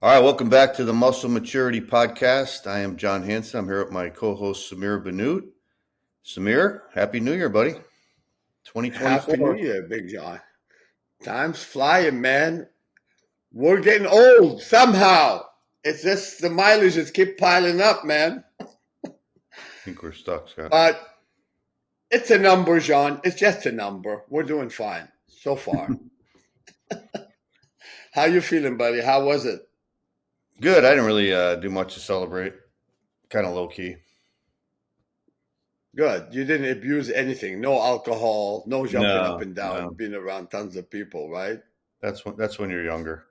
All right, welcome back to the Muscle Maturity Podcast. I am John Hansen. I'm here with my co-host Samir Bannout. Samir, Happy New Year, buddy. Happy New 2024. Year, Big John. Time's flying, man. We're getting old somehow. It's just the mileage just keep piling up, man. I think we're stuck, Scott. But it's a number, John. It's just a number. We're doing fine so far. How you feeling, buddy? How was it? Good. I didn't really do much to celebrate. Kind of low key. Good. You didn't abuse anything. No alcohol. No jumping No, up and down. no. Being around tons of people, right? That's when you're younger.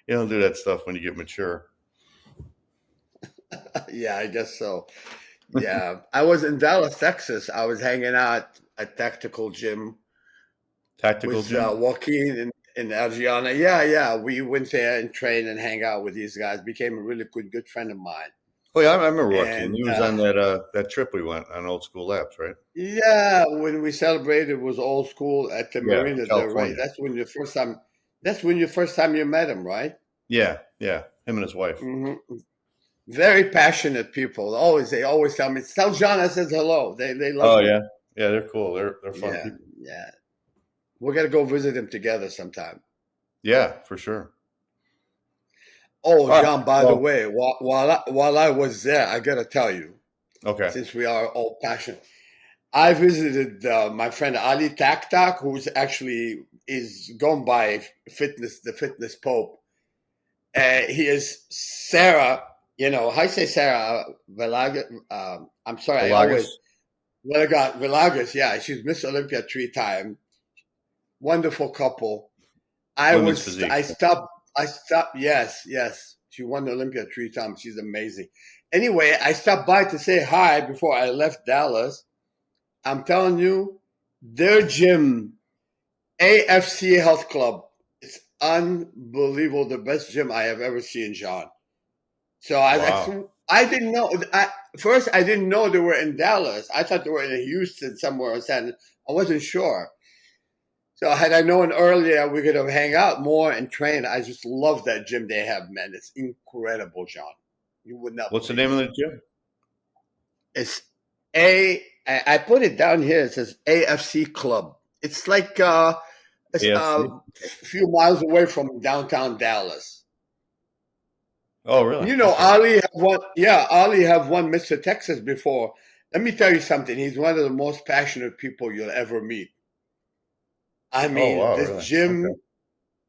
You don't do that stuff when you get mature. Yeah, I guess so. Yeah. I was in Dallas, Texas. I was hanging out at Tactical Gym Tactical with gym. Joaquin and Adriana. Yeah. We went there and trained and hang out with these guys. Became a really good friend of mine. Oh yeah, I remember Joaquin. And He was on that trip we went on Old School Labs, right? yeah, when we celebrated, it was Old School at the Yeah, marina there, right? California. That's when your first time. That's when your first time you met him, right? Yeah. Him and his wife. hmm Very passionate people. They always tell me, tell John I says hello. They love Oh me. yeah, they're cool. They're fun Yeah, people. yeah. We're gonna go visit him together sometime. Yeah, for sure. Oh, All right. John, by the Well, way, while I was there, I gotta tell you, okay. since we are all passionate, I visited my friend Ali Tak, who's actually is gone by the fitness pope. He is Sarah. How you say Sarah Velagas? I'm sorry, I Pelagus, always well I got Velagas. Yeah, she's Miss Olympia 3 times. Wonderful couple. women's physique. I stopped. Yes. She won the Olympia 3 times. She's amazing. Anyway, I stopped by to say hi before I left Dallas. I'm telling you, their gym, AFC Health Club, it's unbelievable. The best gym I have ever seen, John. So Wow. I didn't know. First, I didn't know they were in Dallas. I thought they were in Houston somewhere. I wasn't sure. So had I known earlier, we could have hang out more and train. I just love that gym they have, man. It's incredible, John. You would not What's the believe name of it. the gym? It's I put it down here. It says AFC Club. It's like it's AFC. a few miles away from downtown Dallas. Oh, really? You know, Okay. Ali have won. Yeah, Ali have won Mr. Texas before. Let me tell you something. He's one of the most passionate people you'll ever meet. I Oh, mean, wow, this really? gym. Okay.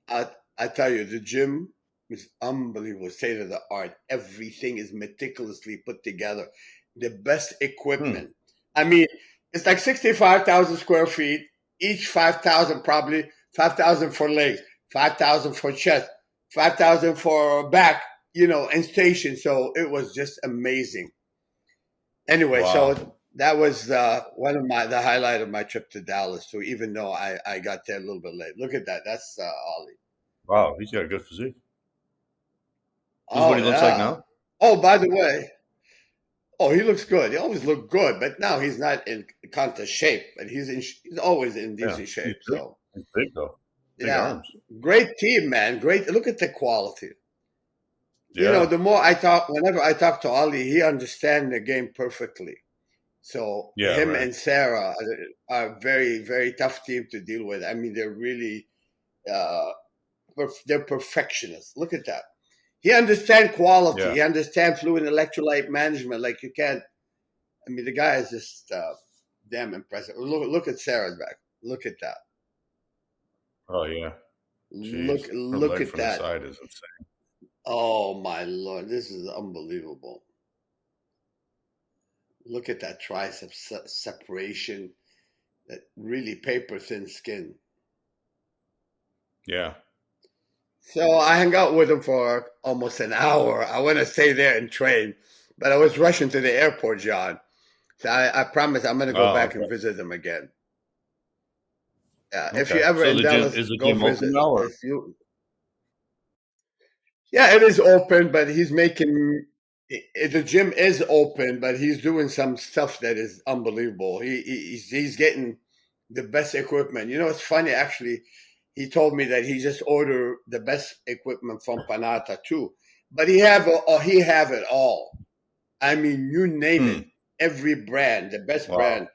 I I tell you, the gym is unbelievable, state of the art. Everything is meticulously put together. The best Hmm. equipment. I mean, it's like 65,000 square feet. Each 5,000 probably 5,000 for legs, 5,000 for chest, 5,000 for back. And station. So it was just amazing. Anyway, Wow. so that was one of the highlight of my trip to Dallas. So even though I got there a little bit late, look at that. That's Ollie. Wow. He's got a good physique. This is what Oh he looks like yeah. now? Oh, by the way, he looks good. He always looked good, but now he's not in contest shape. But he's always in Yeah. decent He's shape. big. So He's big, though. Big yeah, arms. great team, man. Great. Look at the quality. Yeah. The more whenever I talk to Ali, he understands the game perfectly. So Yeah, him right. and Sarah are very, very tough team to deal with. I mean, they're really uh, they're perfectionists. Look at that. He understands quality. Yeah. He understands fluid electrolyte management. Like you can't. I mean, the guy is just damn impressive. Look at Sarah's back. Look at that. Oh, yeah. Jeez. Her Look leg at from the that. side is insane. Oh my lord, this is unbelievable. Look at that tricep separation. That really paper thin skin. Yeah. So I hung out with him for almost an hour. I want to stay there and train, but I was rushing to the airport, John. So I promise I'm going to go Oh, back and okay. visit him again. If you Okay. ever So in the gym Dallas, is the go gym open visit. now, or? If you, yeah, it is open, but he's making the gym is open, but he's doing some stuff that is unbelievable. He's getting the best equipment. It's funny actually. he told me that he just ordered the best equipment from Panatta too. But he have it all. I mean, you name it, every brand, the best brand,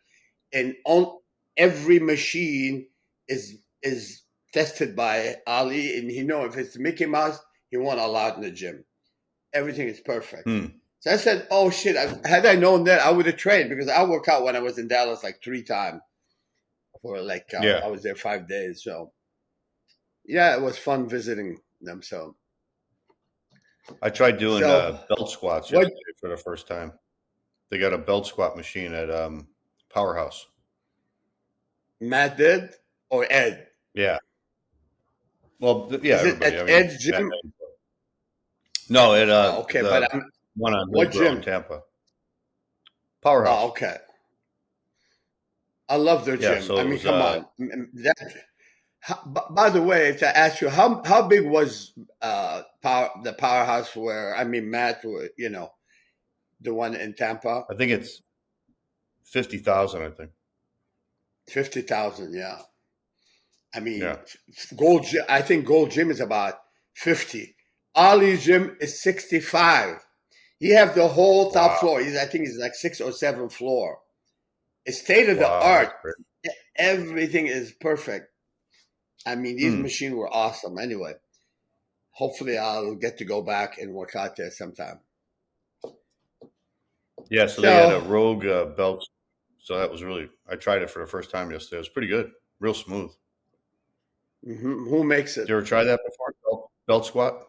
and on every machine is tested by Ali, and he know if it's Mickey Mouse, he won't allow it in the gym. Everything is perfect. So I said, "Oh shit! Had I known that, I would have trained because I worked out when I was in Dallas like 3 times for like I was there 5 days. So yeah, it was fun visiting them. So I tried doing belt squats yesterday for the first time. They got a belt squat machine at Powerhouse. Matt did or Ed? Yeah. Well, yeah, Is it everybody. at Ed's gym? No, it okay, but one on what gym in Tampa. Powerhouse. Oh, okay. I love their gym. So I mean, come on. By the way, to ask you, how big was the Powerhouse where Matt, the one in Tampa? I think it's 50,000. I think 50,000. Yeah. I mean, yeah. I think Gold Gym is about 50. Ali's gym is 65. He have the whole top floor. I think it's like 6 or 7 floor. It's state of the art. Everything is perfect. I mean, these machines were awesome. Anyway, hopefully I'll get to go back and work out there sometime. Yeah, so they had a Rogue belt. So that was I tried it for the first time yesterday. It was pretty good. Real smooth. Who makes it? Did you ever try that before? Belt squat?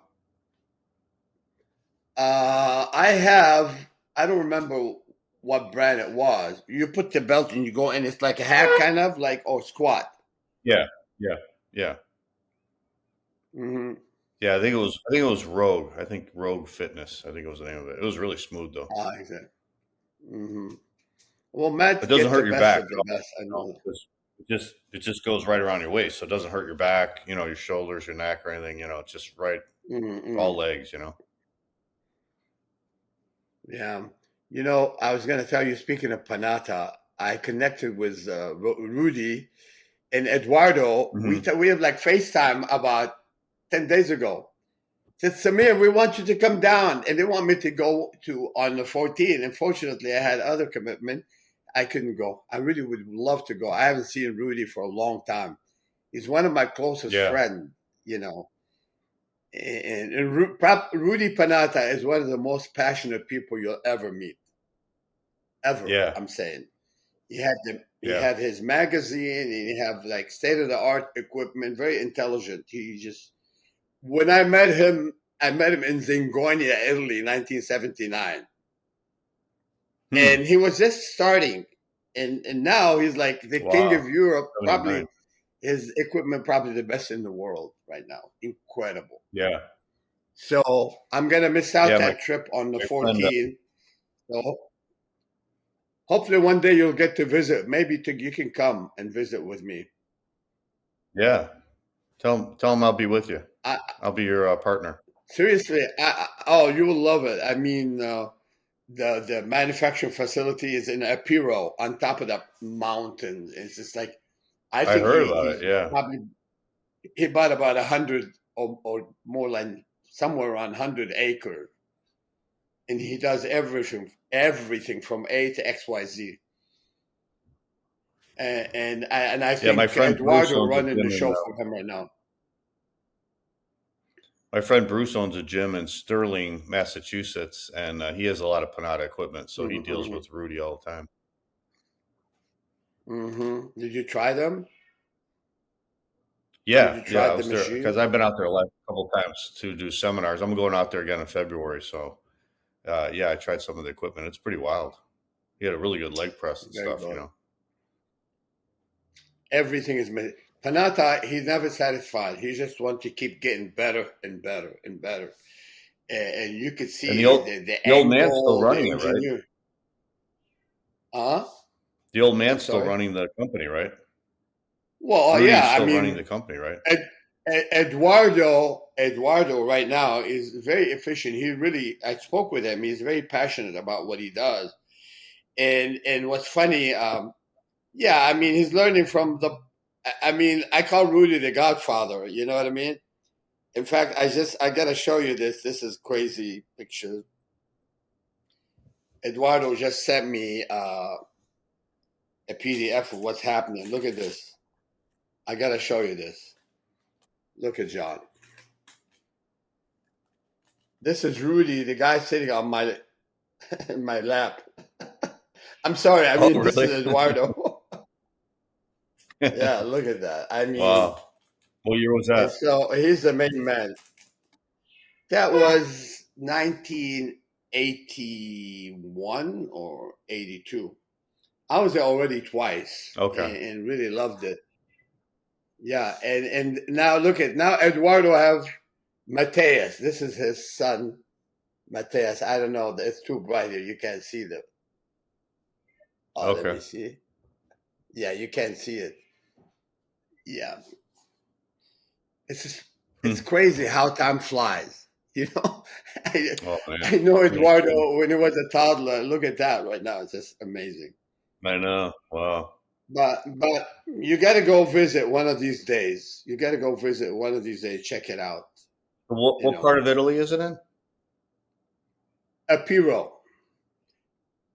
I have. I don't remember what brand it was. You put the belt and you go in. It's like a hack kind of like squat. Yeah. Yeah, I think it was Rogue. I think Rogue Fitness. I think it was the name of it. It was really smooth though. Exactly. Well, Matt, it doesn't hurt your back. I know. It just goes right around your waist, so it doesn't hurt your back, your shoulders, your neck, or anything. It's just right, all legs. Yeah, I was going to tell you. Speaking of Panatta, I connected with Rudy and Eduardo. We have like FaceTime about 10 days ago. Said, Samir, we want you to come down, and they want me to go to on the 14th. Unfortunately, I had other commitment. I couldn't go. I really would love to go. I haven't seen Rudy for a long time. He's one of my closest friends, And Rudy Panatta is one of the most passionate people you'll ever meet. Ever, I'm saying. He had his magazine, and he have like state-of-the-art equipment, very intelligent. When I met him in Zingonia, Italy, 1979. And he was just starting. And now he's like the king of Europe. Probably his equipment probably the best in the world right now. Incredible. Yeah. So I'm gonna miss out that trip on the 14th. So hopefully one day you'll get to visit. Maybe you can come and visit with me. Yeah. Tell him I'll be with you. I'll be your partner. Seriously, you will love it. I mean, the manufacturing facility is in Epiro on top of the mountain. It's just like I heard about it. Yeah, probably he bought about 100 or more, like somewhere around 100 acres, and he does everything from A to XYZ. And I think my friend Eduardo running the show for him right now. My friend Bruce owns a gym in Sterling, Massachusetts, and he has a lot of Panatta equipment, so he deals with Rudy all the time. Did you try them? Yeah, I was there because I've been out there a couple times to do seminars. I'm going out there again in February, so I tried some of the equipment. It's pretty wild. He had a really good leg press and stuff, Everything is made. Panatta, he's never satisfied. He just wants to keep getting better and better and better. And you could see the old man's still running it, right? The old man's still running the company, right? Well, Rudy's still running the company, right? Eduardo right now is very efficient. I spoke with him. He's very passionate about what he does. And what's funny, he's learning from I mean, I call Rudy the Godfather. You know what I mean? In fact, I gotta show you this. This is crazy picture. Eduardo just sent me a PDF of what's happening. Look at this. I gotta show you this. Look at John. This is Rudy, the guy sitting on my in my lap. I'm sorry. I mean, really? This is Eduardo. Yeah, look at that. I mean, wow. What year was that? so he's the main man. That was 1981 or 82. I was there already twice and really loved it. Yeah, and now look at now Eduardo have Mateus. This is his son, Mateus. I don't know. It's too bright here. You can't see them. Oh, let me see. Yeah, you can't see it. Yeah. It's crazy how time flies. You know, I know Eduardo when he was a toddler. Look at that right now; it's just amazing. I know. Wow. But you got to go visit one of these days. You got to go visit one of these days. Check it out. What part of Italy is it in? Apiro.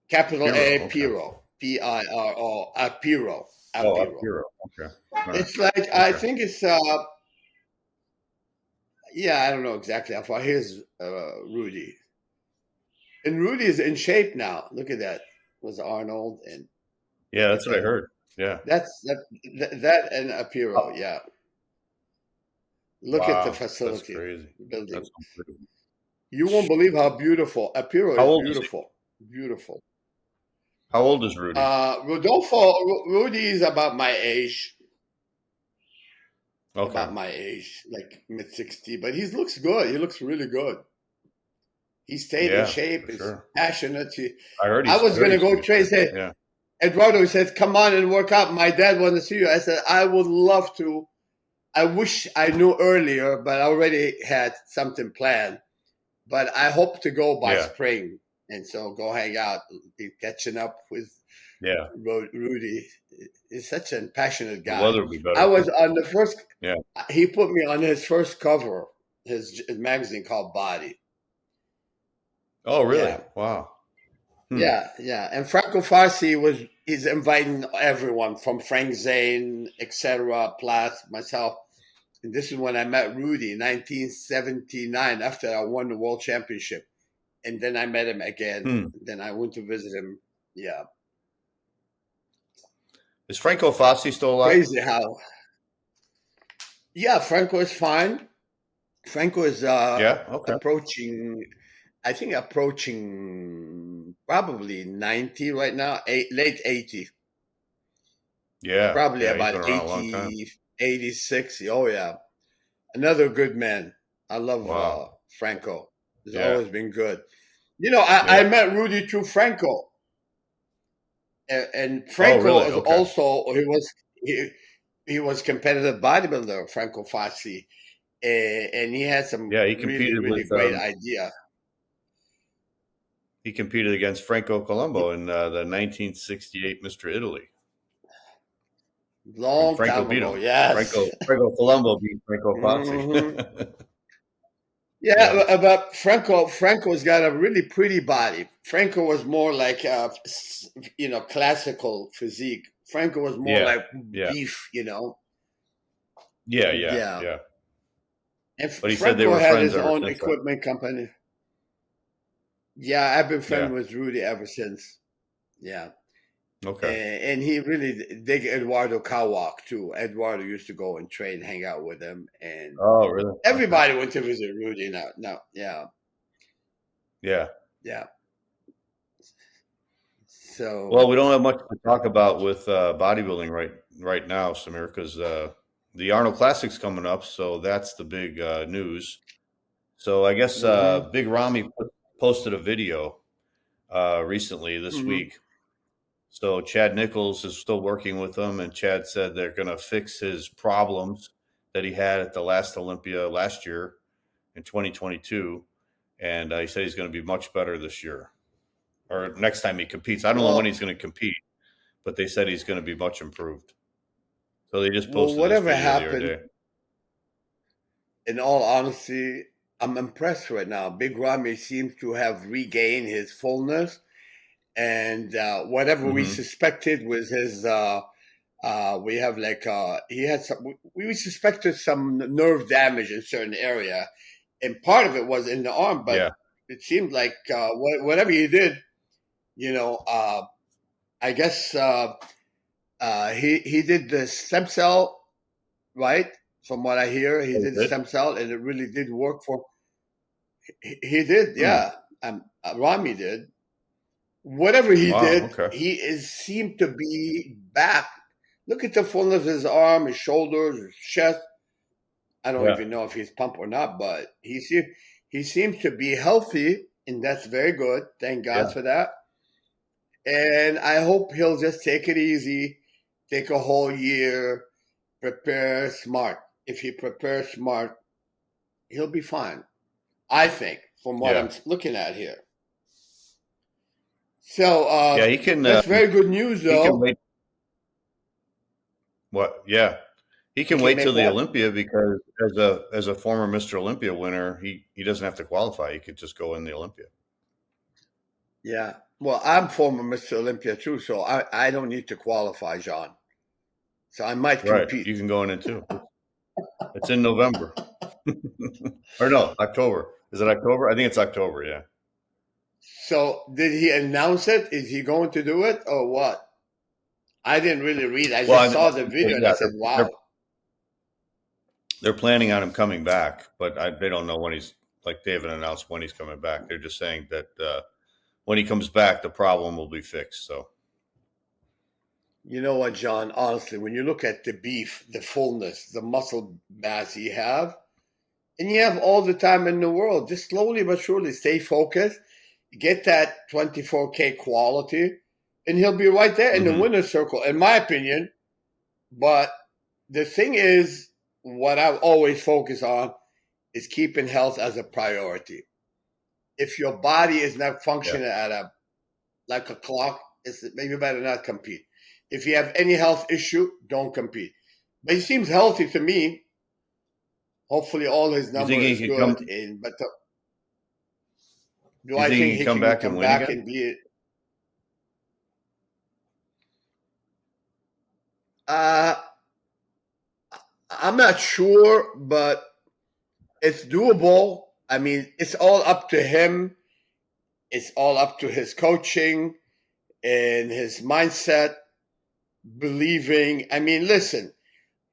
Capital A, Piro. P-I-R-O. Apiro. Apiro. Okay. Right. It's like I think it's yeah, I don't know exactly how far. Here's Rudy. And Rudy is in shape now. Look at that. Was Arnold and yeah, that's what I heard. Yeah. That and Apiro, yeah. Look at the facility. That's crazy. Building. That's you won't believe how beautiful Apiro is. Beautiful. Beautiful. How old is Rudy? Rudy is about my age. Okay. About my age, like mid-60, but he looks good. He looks really good. He stayed in shape. He's passionate. I was going to go train. Eduardo said, "Come on and work out. My dad wants to see you." I said, "I would love to. I wish I knew earlier, but I already had something planned. But I hope to go by spring, and so go hang out, be catching up with Rudy. He's such a passionate guy. The weather will be better. I was on the first. Yeah, he put me on his first cover, his magazine called Body. Oh, really? Yeah. Wow. Yeah. And Franco Farsi he's inviting everyone from Frank Zane, etc., Plath, myself. And this is when I met Rudy in 1979 after I won the world championship. And then I met him again. Then I went to visit him. Yeah. Is Franco Farsi still alive? Crazy how. Yeah, Franco is fine. Franco is approaching, I think approaching probably 90 right now, late 80. Yeah. Probably about 80, 86. Oh, yeah. Another good man. I love Franco. He's always been good. You know, I met Rudy through Franco. And Franco is also, he was competitive bodybuilder, Franco Farsi. And he had some he competed really great idea. He competed against Franco Colombo in the 1968 Mr. Italy. Long time ago, yes. Franco Colombo beat Franco Farsi. But Franco's got a really pretty body. Franco was more like classical physique. Franco was more like beef, Yeah. And but he said they were had his own equipment company. Yeah, I've been friends with Rudy ever since. Yeah. Okay. And he really dig Eduardo Kawak too. Eduardo used to go and train, hang out with him, and really? Everybody went to visit Rudy now. Yeah. So we don't have much to talk about with bodybuilding right now, Samir, because the Arnold Classic's coming up, so that's the big news. So I guess Big Ramy posted a video recently this week. So Chad Nichols is still working with them, and Chad said they're going to fix his problems that he had at the last Olympia last year in 2022. And he said he's going to be much better this year or next time he competes. I don't know when he's going to compete, but they said he's going to be much improved. So they just Well, posted this whatever video the other happened, day. in all honesty, I'm impressed right now. Big Ramy seems to have regained his fullness, and whatever we Hmm. suspected was his. We have like he had some. We suspected some nerve damage in certain area, and part of it was in the arm. But Yeah. it seemed like whatever he did, you know, I guess he did the stem cell, right? From what I hear, he Oh, did good. stem cell, and it really did work for. He did, Hmm. yeah. Ramy did. Whatever he Wow. did, Okay. he is seemed to be back. Look at the fullness of his arm, his shoulders, his chest. I don't Yeah. even know if he's pumped or not, but he seems to be healthy, and that's very good. Thank God Yeah. for that. And I hope he'll just take it easy, take a whole year, prepare smart. If he prepares smart, he'll be fine. I think, from what I'm Yeah. looking at here. So Yeah. He can. that's very good news, He can though. wait. What? Yeah. He He can can wait till make the what? Olympia because as a former Mr. Olympia winner, he doesn't have to qualify. He could just go in the Olympia. Yeah. Well, I'm former Mr. Olympia too, so I don't need to qualify, John. So I might Right. compete. You can go in it too. It's in November. Or no, October. Is it October? I think it's October. Yeah. So did he announce it? Is he going to do it or what? I didn't really read. I Well, just saw the video and I yeah, said, they're "Wow." they're planning on him coming back, but they don't know when he's like they haven't announced when he's coming back. They're just saying that when he comes back, the problem will be fixed. So You know what, John? Honestly, when you look at the beef, the fullness, the muscle mass he have, and you have all the time in the world, just slowly but surely stay focused, get that 24K quality, and he'll be right there in the hmm winner's circle, in my opinion. But the thing is, what I always focus on is keeping health as a priority. If your body is not yeah, functioning at a like a clock, it's maybe better not compete. If you have any health issue, don't compete. But he seems healthy to me. Hopefully, all his you think number he is could come? good. And but do You I think think he could he come can back and come win back again? and be? Uh, I'm not sure, but it's doable. I mean, it's all up to him. It's all up to his coaching and his mindset, believing. I mean, listen,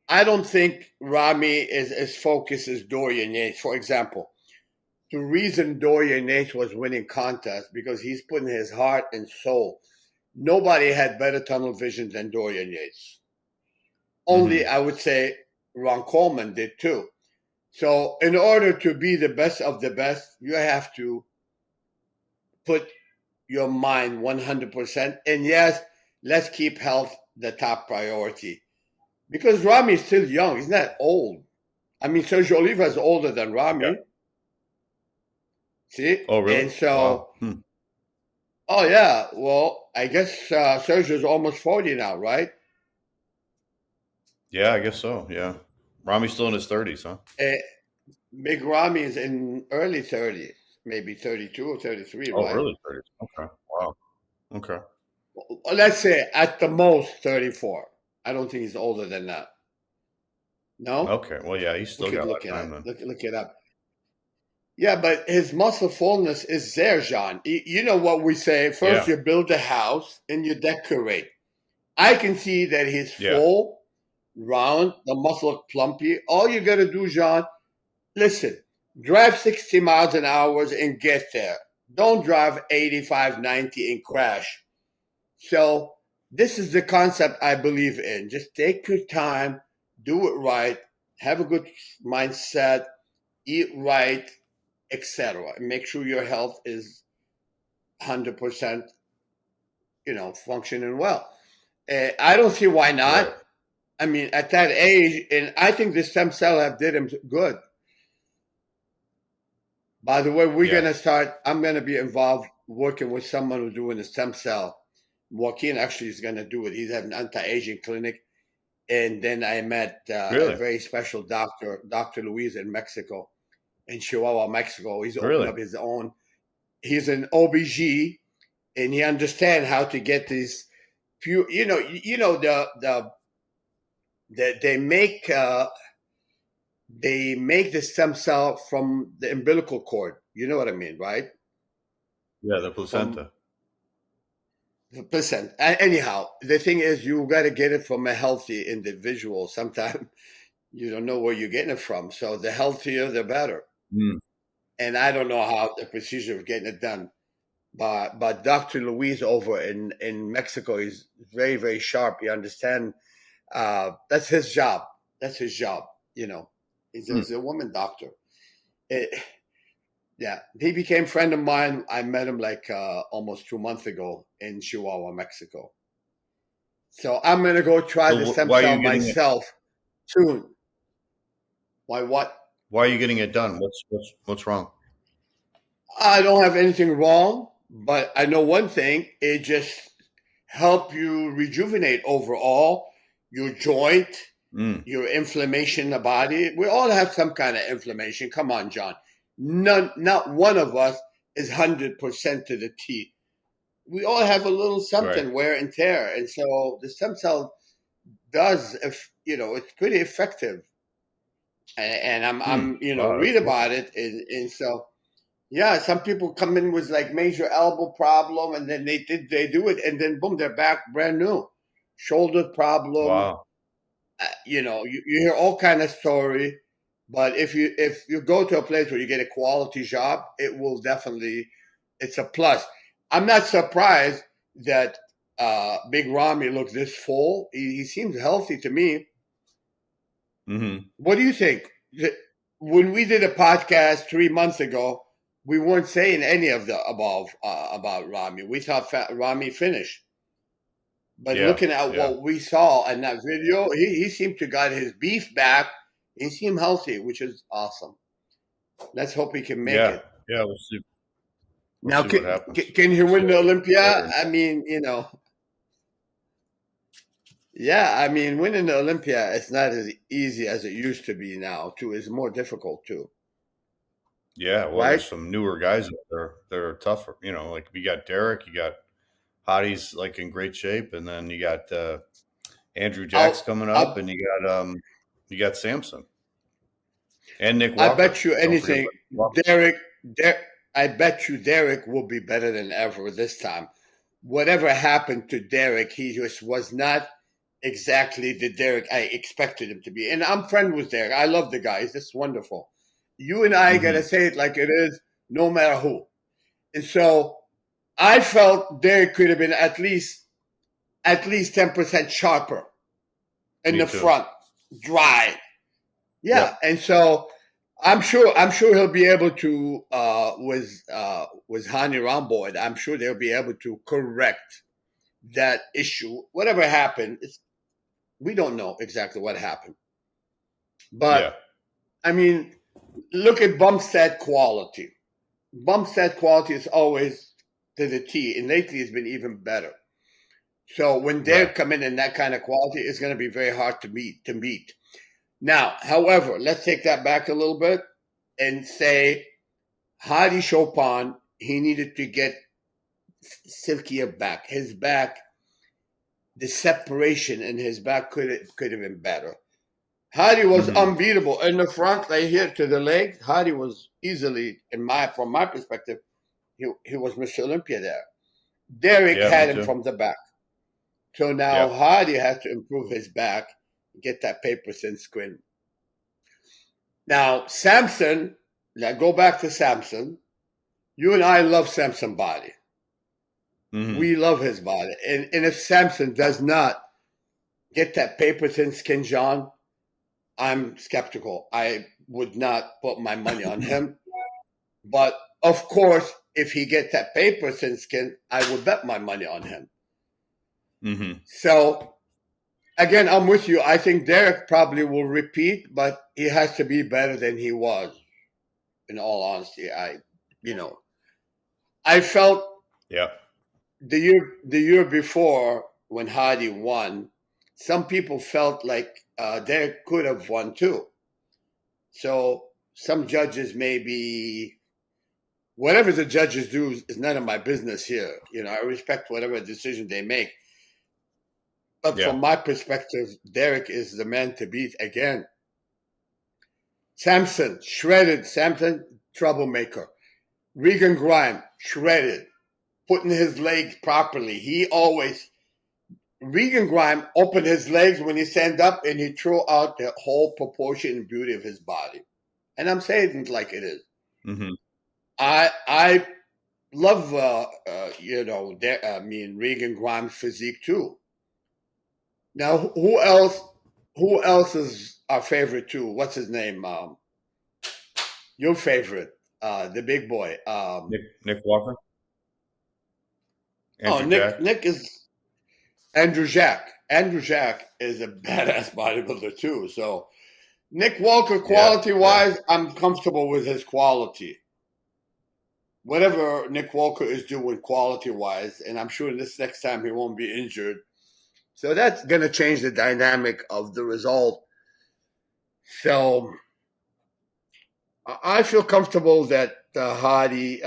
I don't think Ramy is as focused as Dorian Yates. For example, the reason Dorian Yates was winning contests because he's putting his heart and soul. Nobody had better tunnel vision than Dorian Yates. Only, Hmm. I would say, Ron Coleman did too. So, in order to be the best of the best, you have to put your mind 100%. And yes, let's keep health the top priority. Because Ramy is still young. He's not old. I mean, Sergio Oliva is older than Yeah. Ramy. See? Oh, really? And so, Wow. Hmm. oh, yeah. Well, I guess Sergio's almost 40 now, right? Yeah, I guess so. Yeah, Rami's still in his 30s, huh? Uh, Big Ramy is in early 30s, maybe 32 or 33, Oh, right? early 30s. Okay. Wow. Okay. Well, let's say at the most 34. I don't think he's older than that. No? Okay. Well, yeah, he's We still could got a lot look of it time up. then. Look it up. Yeah, but his muscle fullness is there, John. You know what we say? First, Yeah. you build a house and you decorate. I can see that he's Yeah. full, round, the muscle look plumpy. All you got to do, John, listen, drive 60 miles an hour and get there. Don't drive 85, 90 and crash. So, this is the concept I believe in. Just take your time, do it right, have a good mindset, eat right, etc. Make sure your health is 100%, functioning well. I don't see why not. Right. I mean, at that age, and I think the stem cell have did him good. By the way, Yeah. I'm gonna be involved working with someone who's doing the stem cell. Joaquin actually is gonna do it. He's having an anti-aging clinic. And then I met a Really? very special doctor, Dr. Luis in Mexico, in Chihuahua, Mexico. He's opened Really? up his own. He's an OBG, and he understands how to get these few. They make the stem cell from the umbilical cord. You know what I mean, right? Yeah, the From placenta. percent. Anyhow, the thing is, you got to get it from a healthy individual. Sometimes you don't know where you're getting it from. So the healthier, the better. Mm. And I don't know how the procedure of getting it done. But Dr. Luis over in Mexico is very, very sharp. You understand? That's his job. That's his job. You know, Mm. he's a woman doctor. It, yeah, he became a friend of mine. I met him like almost 2 months ago in Chihuahua, Mexico. So I'm gonna go try the So stem why are cell you getting it? myself soon. Why what? Why are you getting it done? What's wrong? I don't have anything wrong, but I know one thing: it just help you rejuvenate overall your joint, Mm. your inflammation in the body. We all have some kind of inflammation. Come on, John. Not one of us is 100% to the T. We all have a little Right. something wear and tear, and so the stem cell does, if it's pretty effective. And Hmm. I'm Wow, that's read cool. about it, and so yeah, some people come in with like major elbow problem, and then they do it, and then boom, they're back brand new. Shoulder problem, Wow. you hear all kind of story, but if you go to a place where you get a quality job, it will definitely, it's a plus. I'm not surprised that Big Ramy looked this full. He seems healthy to me. Hmm. What do you think? When we did a podcast 3 months ago, we weren't saying any of the above about Ramy. We thought Ramy finished. But Yeah. looking at Yeah. what we saw in that video, he seemed to got his beef back. He seemed healthy, which is awesome. Let's hope he can make Yeah. it. Yeah. We'll see. We'll Now, see what happens. can he We'll see win how the he gets Olympia? better. I mean, yeah, I mean, winning the Olympia is not as easy as it used to be now, too. It's more difficult, too, Yeah. Well, right? there's some newer guys out there that are tougher. Like you got Derek, you got Hadi's like in great shape, and then you got Andrew Jack's I'll, coming up, I'll, and you got Samson and Nick I Walker. bet you Don't forget anything, about Nick Walker. Derek, I bet you Derek will be better than ever this time. Whatever happened to Derek, he just was not exactly the Derek I expected him to be. And I'm friend with Derek. I love the guy. He's just wonderful. You and I gotta Hmm. say it like it is, no matter who. And so I felt Derek could have been at least 10% sharper in Me the too. front, dry. Yeah, Yep. and so I'm sure he'll be able to with Hani on board. I'm sure they'll be able to correct that issue. Whatever happened, we don't know exactly what happened, Yeah. but I mean, look at Bumstead quality. Bumstead quality is always to the T, and lately it's been even better. So when they Yeah. come in that kind of quality, it's going to be very hard to meet. Now, however, let's take that back a little bit and say Hadi Chopin, he needed to get silkier back. His back, the separation in his back could have been better. Hadi was Hmm. unbeatable in the front, right here to the leg. Hadi was easily, from my perspective, he was Mr. Olympia there. Derek Yeah. Me had him too. from the back. So now Yep. Hadi has to improve his back, get that paper thin squint. Now Samson, now go back to Samson. You and I love Samson body. Hmm. We love his body. And if Samson does not get that paper thin skin, John, I'm skeptical. I would not put my money on him. But of course, if he get that paper thin skin, I would bet my money on him. Hmm. So again, I'm with you. I think Derek probably will repeat, but he has to be better than he was. In all honesty, you know, I felt Yep. the year before when Hadi won, some people felt like Derek could have won too. So some judges maybe whatever the judges do is none of my business here. I respect whatever decision they make. But Yeah. from my perspective, Derek is the man to beat again. Samson, shredded. Samson, troublemaker. Regan Grimes, shredded. Putting his legs properly. Regan Grimes opened his legs when he stand up and he threw out the whole proportion and beauty of his body. And I'm saying it like it is. Mm-hmm. I love, Regan Grimes' physique too. Now, who else is our favorite too? What's his name? Your favorite, the big boy. Nick Walker. Nick is Andrew Jack. Andrew Jack is a badass bodybuilder too. So Nick Walker, quality-wise, I'm comfortable with his quality. Whatever Nick Walker is doing quality-wise, and I'm sure this next time he won't be injured. So that's going to change the dynamic of the result. So I feel comfortable that Hadi,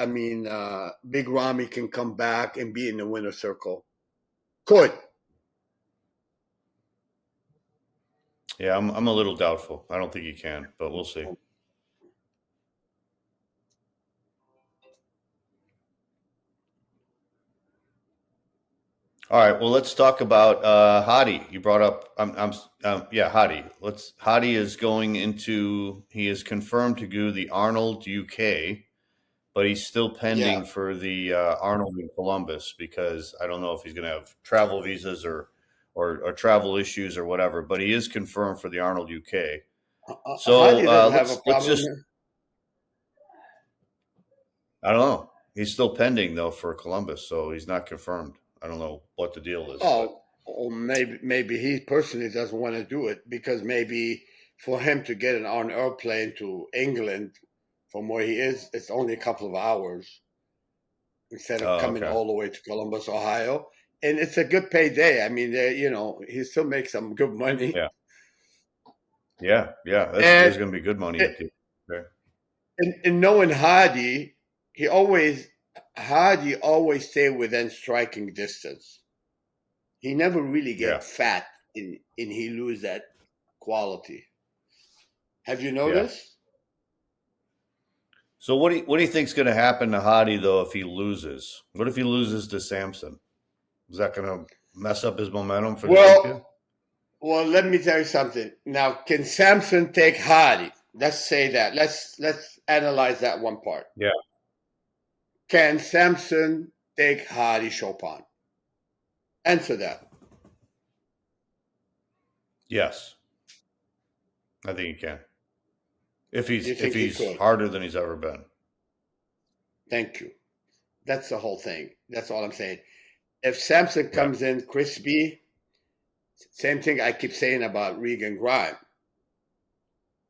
Big Ramy can come back and be in the winner's circle. Could. Yeah, I'm a little doubtful. I don't think he can, but we'll see. All right. Well, let's talk about Hadi. You brought up, Hadi. Hadi is going into. He is confirmed to do the Arnold UK, but he's still pending for the Arnold in Columbus because I don't know if he's going to have travel visas or travel issues or whatever. But he is confirmed for the Arnold UK. So let's just. I don't know. He's still pending though for Columbus, so he's not confirmed. I don't know what the deal is. Or maybe he personally doesn't want to do it because maybe for him to get on an airplane to England from where he is, it's only a couple of hours instead of coming all the way to Columbus, Ohio. And it's a good payday. I mean, he still makes some good money. Yeah. There's going to be good money. And knowing Hadi, Hadi always stay within striking distance. He never really get fat and he lose that quality. Have you noticed? Yeah. So what do you think's going to happen to Hadi though if he loses? What if he loses to Samson? Is that going to mess up his momentum for the Olympia? Well, let me tell you something. Now, can Samson take Hadi? Let's say that. Let's analyze that one part. Yeah. Can Samson take Hadi Chopin? Answer that. Yes. I think he can. If he's harder than he's ever been. Thank you. That's the whole thing. That's all I'm saying. If Samson comes in crispy, same thing I keep saying about Regan Grimes.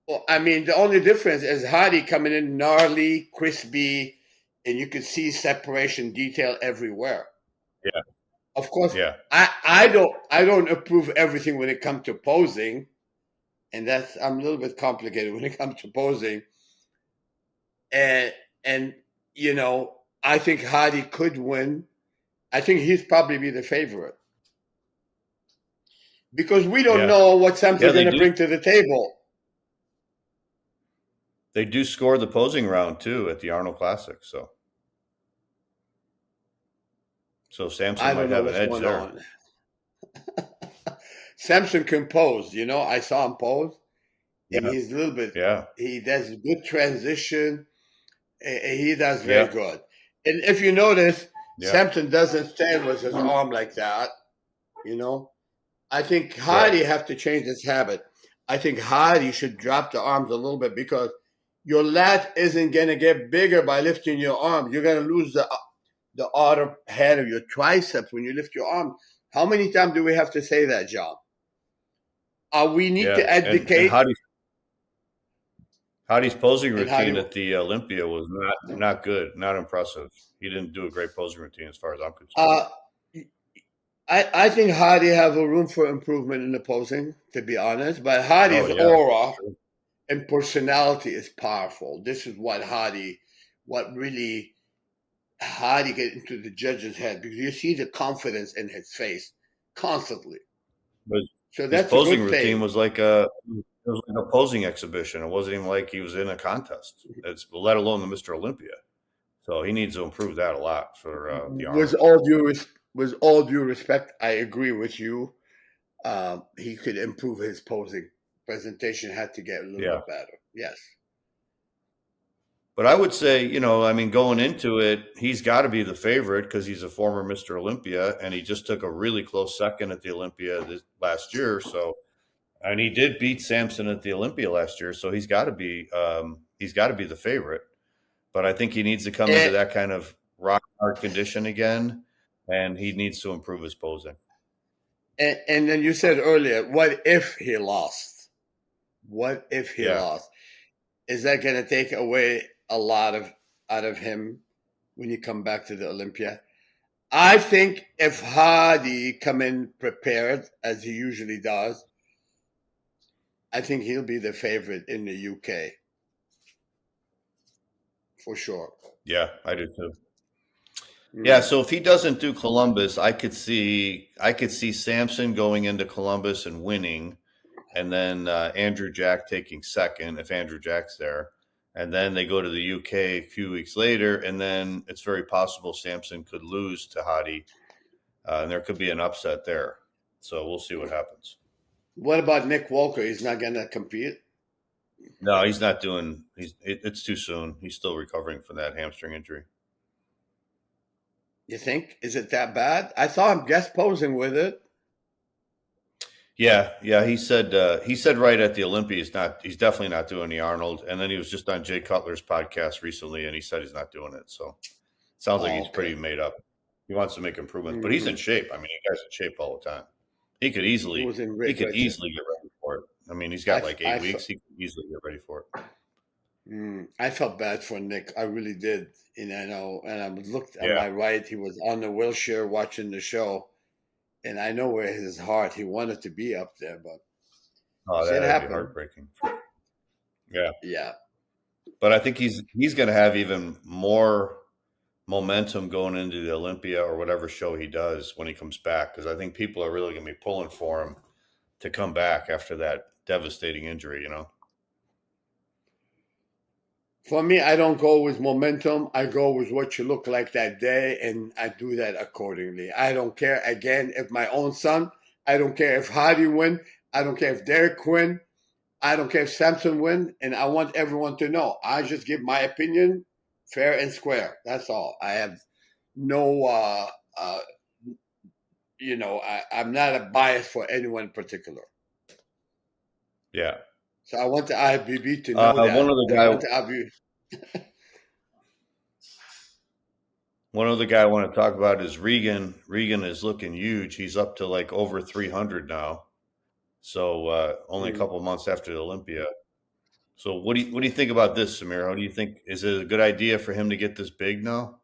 Well, I mean, the only difference is Hadi coming in gnarly, crispy, and you can see separation detail everywhere. Yeah. Of course, I don't approve everything when it comes to posing, and I'm a little bit complicated when it comes to posing. And I think Hadi could win. I think he's probably be the favorite. Because we don't know what Samson's going to bring to the table. They do score the posing round too at the Arnold Classic, so Samson might have an edge there. Samson can pose, I saw him pose. And he's a little bit, he does a good transition. He does very good. And if you notice, Samson doesn't stand with his arm like that, I think Hadi have to change this habit. I think Hadi should drop the arms a little bit because your lat isn't going to get bigger by lifting your arm. You're going to lose the outer head of your triceps when you lift your arm. How many times do we have to say that, John? We need to advocate. And Hadi's posing routine at the Olympia was not good, not impressive. He didn't do a great posing routine as far as I'm concerned. I think Hadi have a room for improvement in the posing, to be honest. But Oh Hadi's yeah, aura sure. and personality is powerful. This is what really Hadi get into the judge's head because you see the confidence in his face constantly. But So his that's a posing good routine thing. was like a posing exhibition. It wasn't even like he was in a contest. It's let alone the Mr. Olympia. So he needs to improve that a lot for the With Arnold. all due with all due respect, I agree with you. He could improve his posing. Presentation had to get a little Yeah. bit better. Yes. But I would say, I mean, going into it, he's got to be the favorite because he's a former Mr. Olympia, and he just took a really close second at the Olympia last year. So, and he did beat Samson at the Olympia last year, so he's got to be the favorite. But I think he needs to come into And, that kind of rock hard condition again, and he needs to improve his posing. and then you said earlier, what if he lost? What if he Yeah, lost? Is that going to take away a lot of out of him when you come back to the Olympia? I think if Hadi come in prepared as he usually does, I think he'll be the favorite in the UK for sure. yeah, I do too. Yeah, Mm. so if he doesn't do Columbus, I could see Samson going into Columbus and winning, and then Andrew Jack taking second if Andrew Jack's there, and then they go to the UK a few weeks later, and then it's very possible Samson could lose to Hadi, and there could be an upset there. So we'll see what happens. What about Nick Walker? He's not going to compete. No, he's not doing. It's too soon. He's still recovering from that hamstring injury. You think? Is it that bad? I saw him guest posing with it. Yeah, yeah. He said right at the Olympia he's definitely not doing the Arnold. And then he was just on Jay Cutler's podcast recently, and he said he's not doing it. So it sounds like Oh, he's pretty okay. made up. He wants to make improvements, but he's in Hmm. shape. I mean, he guy's in shape all the time. He could He easily was in he could great shape. easily get ready for it. I mean, he's got I, like I, 8 weeks. He could easily get ready for it. I felt bad for Nick. I really did. And I looked at Yeah. my right. He was on the wheelchair watching the show, and I know where his heart. He wanted to be up there, but Oh, shit that'd be happened. heartbreaking. Yeah. Yeah. But I think he's going to have even more momentum going into the Olympia or whatever show he does when he comes back because I think people are really going to be pulling for him to come back after that devastating injury. For me, I don't go with momentum. I go with what you look like that day, and I do that accordingly. I don't care. Again, if my own son, I don't care if Hadi win. I don't care if Derek win. I don't care if Samson win. And I want everyone to know. I just give my opinion, fair and square. That's all. I have no, uh, I'm not a bias for anyone in particular. Yeah. So I want the IBB to know that, One other and I guy, want the IBB. one other guy I want to talk about is Regan. Regan is looking huge. He's up to like over 300 now. So only a couple months after the Olympia. So what do you think about this, Samir? How do you think is it a good idea for him to get this big now?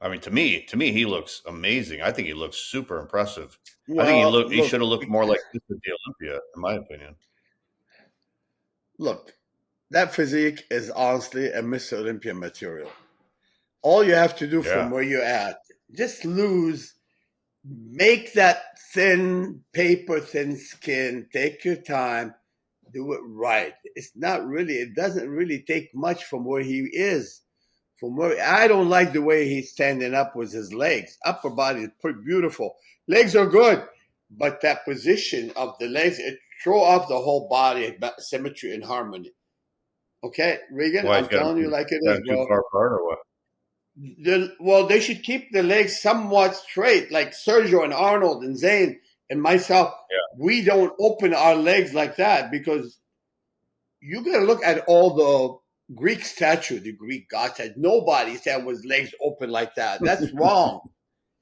I mean, to me, he looks amazing. I think he looks super impressive. I think Well, he should have looked more like this at the Olympia, in my opinion. look. That physique is honestly a Mr. Olympia material. All you have to do from Yeah, where you're at, just lose, make that thin, paper thin skin, take your time, do it right. It doesn't really take much from where he is. From where I don't like the way he's standing up with his legs. Upper body is pretty beautiful. Legs are good, but that position of the legs, it throw off the whole body, symmetry and harmony. Okay, Regan, why I'm telling you like it got is, him too bro. far apart or what? Well, they should keep the legs somewhat straight, like Sergio and Arnold and Zane and myself. Yeah, We don't open our legs like that because you got to look at all the Greek statue, the Greek gods. Had nobody said with legs open like that. That's wrong.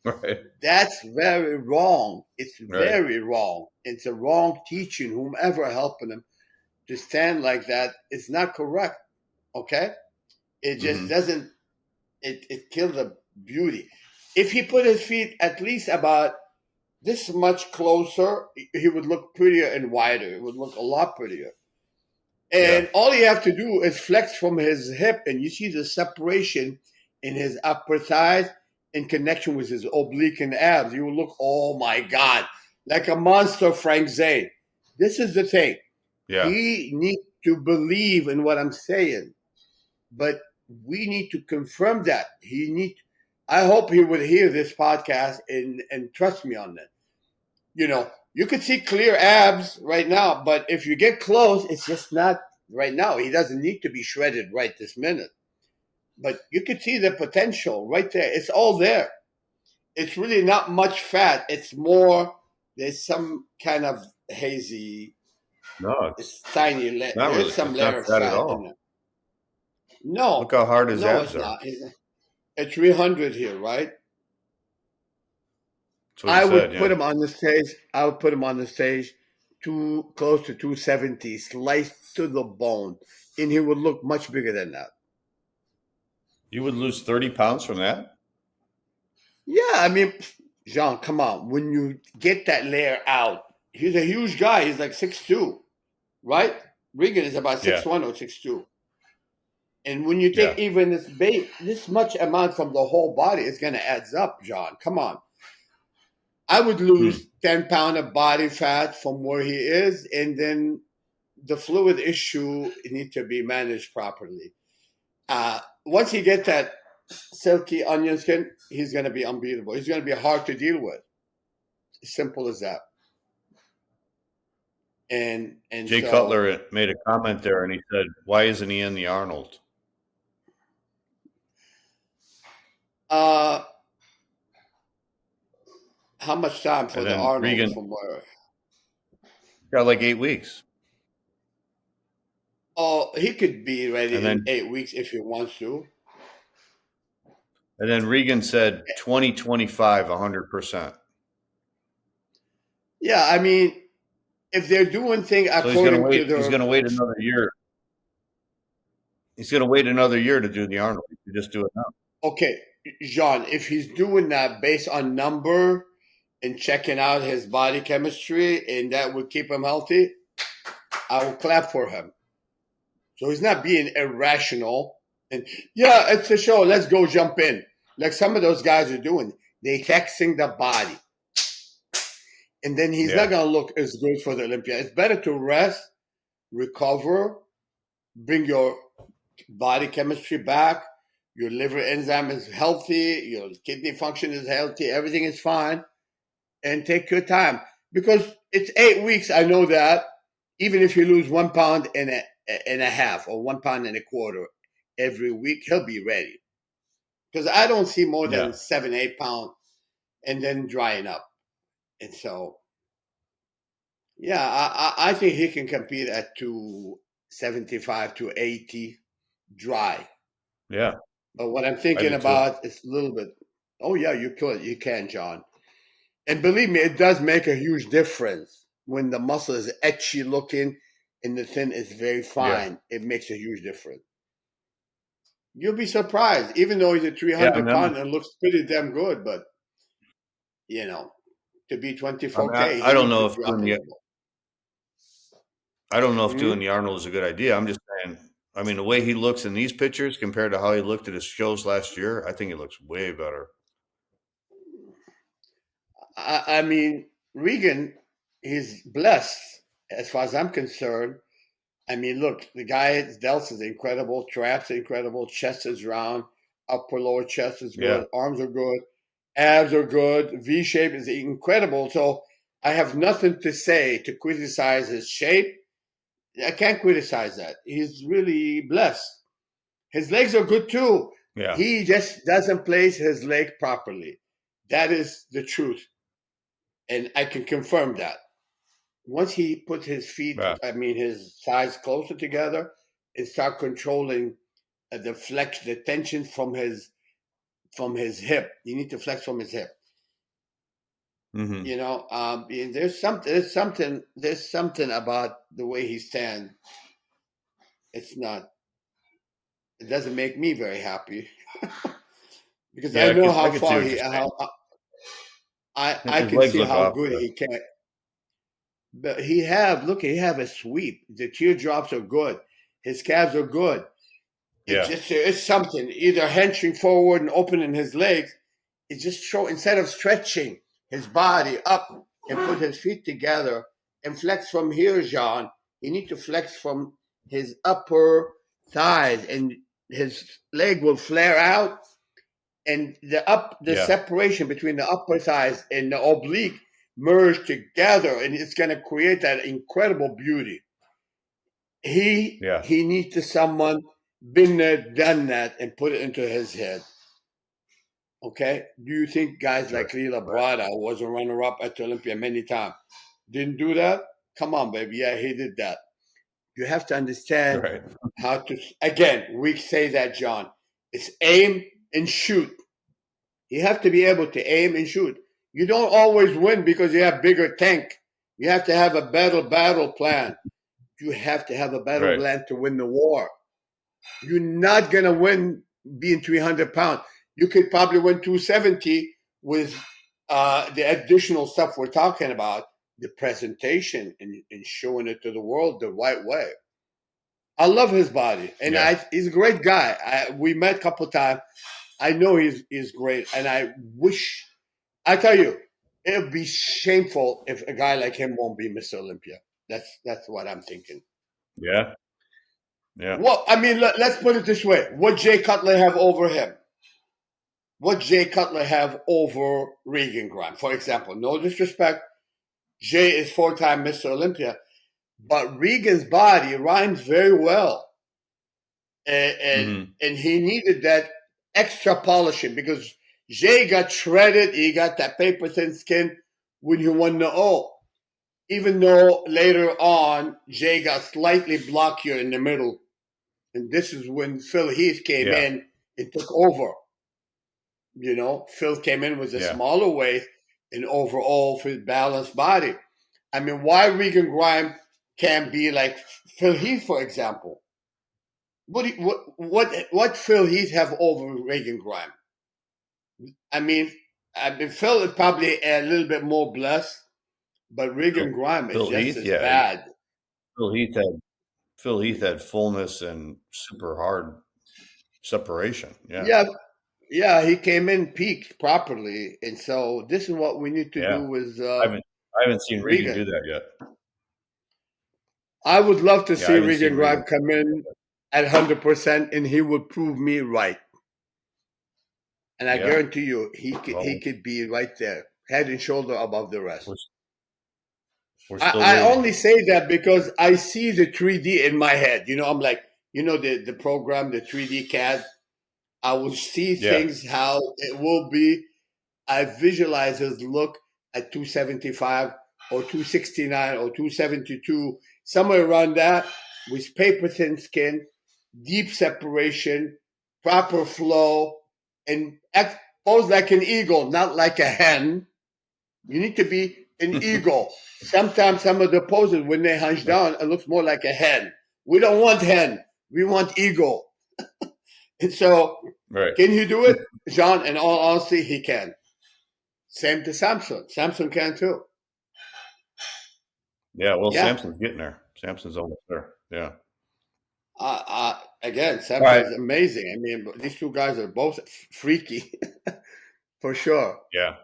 right, That's very wrong. It's right. very wrong. It's a wrong teaching. Whomever helping them to stand like that is not correct. Okay, it just Hmm. doesn't. It kills the beauty. If he put his feet at least about this much closer, he would look prettier and wider. It would look a lot prettier. Yeah. And all you have to do is flex from his hip, and you see the separation in his upper thighs in connection with his oblique and abs. You will look, oh my God, like a monster Frank Zane. This is the thing. Yeah. He needs to believe in what I'm saying, but we need to confirm that. I hope he would hear this podcast and trust me on that. You could see clear abs right now, but if you get close, it's just not right now. He doesn't need to be shredded right this minute. But you could see the potential right there. It's all there. It's really not much fat. It's more, there's some kind of hazy, No, it's tiny, not there's really. some It's layer not of fat at fat in all. there. Look No, how hard his no, abs it's are. not. It's 300 here, right? That's what he I said. would put Yeah. him on the stage. I would put him on the stage too close to 270, sliced to the bone, and he would look much bigger than that. You would lose 30 pounds from that? Yeah, I mean, Jean, come on. When you get that layer out, he's a huge guy. He's like 6'2", right? Regan is about Yeah. 6'1" or 6'2". And when you take Yeah. even this much amount from the whole body, it's going to adds up, John. Come on. I would lose 10 pounds of body fat from where he is, and then the fluid issue need to be managed properly. Once he gets that silky onion skin, he's going to be unbeatable. He's going to be hard to deal with. Simple as that. And Jay Cutler made a comment there, and he said, "Why isn't he in the Arnold?" how much time for And the then Arnold Regan from where? got like 8 weeks. Oh, he could be ready And in then 8 weeks if he wants to. Regan said 2025, 100%. Yeah, I mean, if they're doing things So he's going to according to wait. He's their going to wait another year. He's going to wait another year to do the Arnold. He could just do it now. okay, Jean, if he's doing that based on number and checking out his body chemistry and that would keep him healthy, I will clap for him. So he's not being irrational. And yeah, it's a show. Let's go jump in. Like some of those guys are doing. They taxing the body. And then he's not going to look as good for the Olympia. It's better to rest, recover, bring your body chemistry back. Your liver enzyme is healthy. Your kidney function is healthy. Everything is fine. And take your time. Because it's 8 weeks. I know that. Even if you lose 1 pound and a half or 1 pound and a quarter every week, he'll be ready. Because I don't see more than 7, 8 pounds and then drying up. And so, yeah, I think he can compete at 275 to 80 dry. Yeah. But what I'm thinking about is a little bit, oh, yeah, you could. You can, John. And believe me, it does make a huge difference when the muscle is etchy looking and the thin is very fine. Yeah. It makes a huge difference. You'll be surprised, even though he's a 300 pound and looks pretty damn good. But to be 24K, I don't know if doing Mm-hmm. the Arnold is a good idea. I'm just saying. I mean, the way he looks in these pictures compared to how he looked at his shows last year, I think he looks way better. I mean, Regan, he's blessed as far as I'm concerned. I mean, look, the guy's delts is incredible, traps incredible, chest is round, upper lower chest is good, arms are good, abs are good, V shape is incredible. So I have nothing to say to criticize his shape. I can't criticize that. He's really blessed. His legs are good too. Yeah. He just doesn't place his leg properly. That is the truth. And I can confirm that. Once he puts his feet, his thighs closer together and start controlling the tension from his hip. You need to flex from his hip. Mm-hmm. There's something about the way he stands. It doesn't make me very happy because I know how I His can legs see look how off good the. he can. But he have a sweep. The teardrops are good. His calves are good. It Yeah, just it's something. Either henching forward and opening his legs. It just show instead of stretching his body up and put his feet together and flex from here, John. You need to flex from his upper thighs, and his leg will flare out, and the yeah, separation between the upper thighs and the oblique merge together, and it's going to create that incredible beauty. yeah. He needs to someone been there, done that, and put it into his head. Okay, do you think guys Right, like Lila right, Brada was a runner-up at the Olympia many times didn't do that? Come on, baby, yeah, he did that. You have to understand right. how to. Again, we say that, John. It's aim and shoot. You have to be able to aim and shoot. You don't always win because you have bigger tank. You have to have a battle plan. You have to have a battle Right. plan to win the war. You're not gonna win being 300 pounds. You could probably win 270 with the additional stuff we're talking about, the presentation and showing it to the world the right way. I love his body, and Yeah, he's a great guy. We met a couple of times. I know he's great, and I wish. I tell you, it would be shameful if a guy like him won't be Mr. Olympia. That's what I'm thinking. yeah, yeah. Well, I mean, let's put it this way: what Jay Cutler have over him? What Jay Cutler have over Regan Grimes? For example, no disrespect, Jay is four-time Mr. Olympia, but Regan's body rhymes very well, and Hmm. and he needed that extra polishing because Jay got shredded. He got that paper thin skin when he won the O. Even though later on Jay got slightly blockier in the middle, and this is when Phil Heath came Yeah, in and took over. Phil came in with a yeah. smaller weight and overall for his balanced body. I mean, why Regan Grimes can't be like Phil Heath, for example? What Phil Heath have over Regan Grimes? I mean, Phil is probably a little bit more blessed, but Regan Phil, Grimes is Phil just Heath. as Yeah, bad. Phil Heath had Phil Heath had fullness and super hard separation. Yeah, Yeah, yeah, he came in peaked properly, and so this is what we need to yeah. do with I haven't I haven't seen Regan Regan. do that yet. I would love to Yeah, I see haven't seen Regan Regan. Grimes come in at 100%, and he would prove me right. And I Yeah. guarantee you, he Well, could be right there, head and shoulder above the rest. we're we're I, still I waiting. only say that because I see the 3D in my head. I'm like, the program, the 3D CAD. I will see Yeah. things how it will be. I visualize his look at 275 or 269 or 272, somewhere around that, with paper thin skin, deep separation, proper flow, and pose like an eagle, not like a hen. You need to be an eagle. Sometimes some of the poses, when they hunch down, it looks more like a hen. We don't want hen. We want eagle. And so, Right. can he do it? John, in all honesty, he can. Same to Samson. Samson can too. Yeah. Well, Yeah. Samson's getting there. Samson's almost there. Yeah. Again, All right. Samson's amazing. I mean, these two guys are both freaky for sure. Yeah.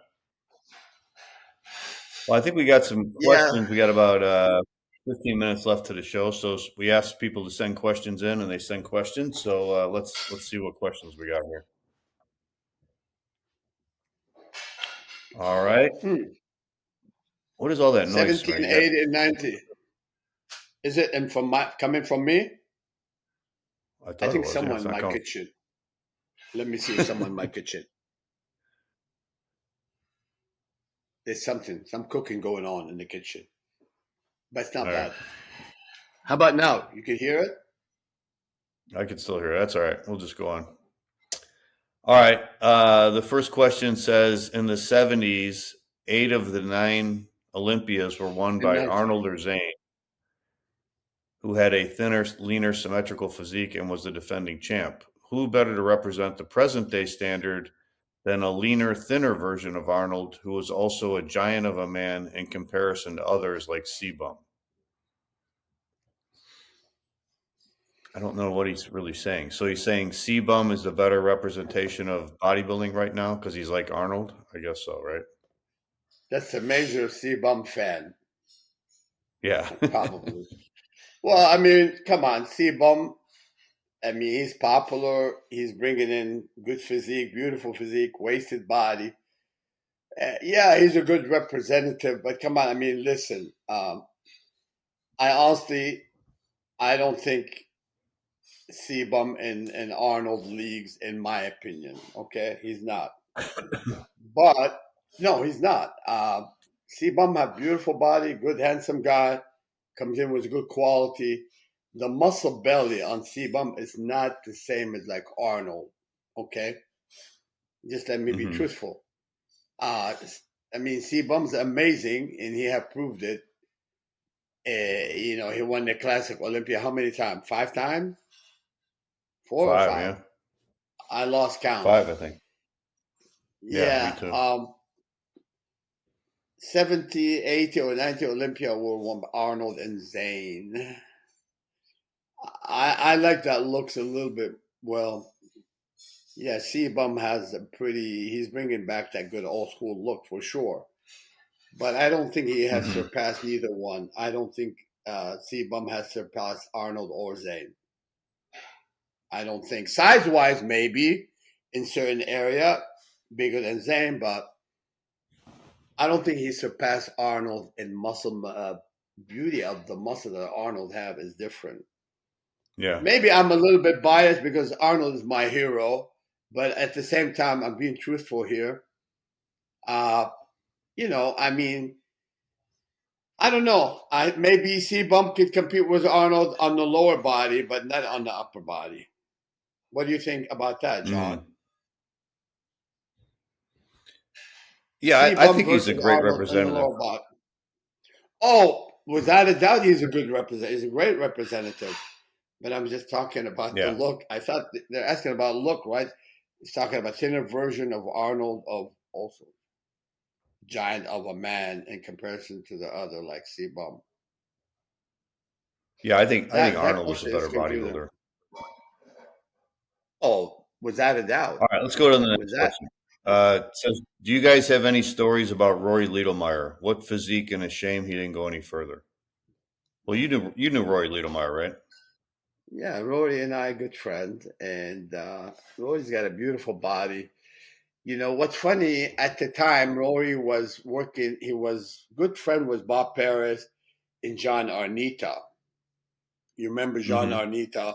Well, I think we got some Yeah. questions. We got about 15 minutes left to the show, so we asked people to send questions in, and they send questions. So let's see what questions we got here. All right. Hmm. What is all that noise, 17, Samir? You got 80, and 90. Is it and coming from me? I I thought it think was. Yeah, someone it's in not my coming. kitchen. Let me see someone in my kitchen. There's some cooking going on in the kitchen, but it's All not right. bad. How about now? You can hear it? I can still hear it. That's all right. We'll just go on. All right. The first question says in the 70s, 8 of the 9 Olympias were won In by 90. Arnold or Zane, who had a thinner, leaner, symmetrical physique and was the defending champ. Who better to represent the present day standard than a leaner, thinner version of Arnold, who was also a giant of a man in comparison to others like C-Bum. I don't know what he's really saying. So he's saying C-Bum is the better representation of bodybuilding right now because he's like Arnold? I guess so, right? That's a major C-Bum fan, Yeah. probably. Well, I mean, come on, C-Bum. I mean, he's popular. He's bringing in good physique, beautiful physique, wasted body. Yeah, he's a good representative. But come on, I mean, listen. I honestly, I don't think C-Bum in Arnold leagues, in my opinion. Okay, he's not. But no, he's not. C-Bum have beautiful body, good handsome guy, comes in with good quality. The muscle belly on C-Bum is not the same as like Arnold. Okay, just let me be hmm truthful. I mean, C-Bum's amazing, and he have proved it. He won the Classic Olympia how many times? 5 times? 4 or 5? Yeah. I lost count. 5, I think. Yeah, me Yeah, too. 70, 80, or 90 Olympia were won by Arnold and Zane. I like that looks a little bit, well, yeah, C-Bum has he's bringing back that good old school look for sure. But I don't think he has hmm surpassed either one. I don't think C-Bum has surpassed Arnold or Zane. I don't think. Size-wise, maybe in certain area, bigger than Zane, but I don't think he surpassed Arnold in muscle. Beauty of the muscle that Arnold have is different. Yeah. Maybe I'm a little bit biased because Arnold is my hero, but at the same time, I'm being truthful here. Uh, I mean, I don't know. I maybe C Bump could compete with Arnold on the lower body, but not on the upper body. What do you think about that, John? Mm. Yeah, C I Bump think he's a versus great Arnold on the representative. lower body. Oh, without a doubt, he's a good representative. He's a great representative. But I'm just talking about the Yeah. look. I thought they're asking about look, right? He's talking about thinner version of Arnold, of also giant of a man in comparison to the other, like C Bump. Yeah, I think That Arnold is a question is better confusing. bodybuilder. Oh, without a doubt. All right, let's go to the Was next that? question. It says, do you guys have any stories about Rory Liedlmeyer? What physique, and a shame he didn't go any further. Well, you knew Rory Liedlmeyer, right? Yeah, Rory and I are good friends, and Rory's got a beautiful body. You know what's funny? At the time, Rory was working. He was good friend with Bob Paris and John Arnita. You remember John hmm Arnita,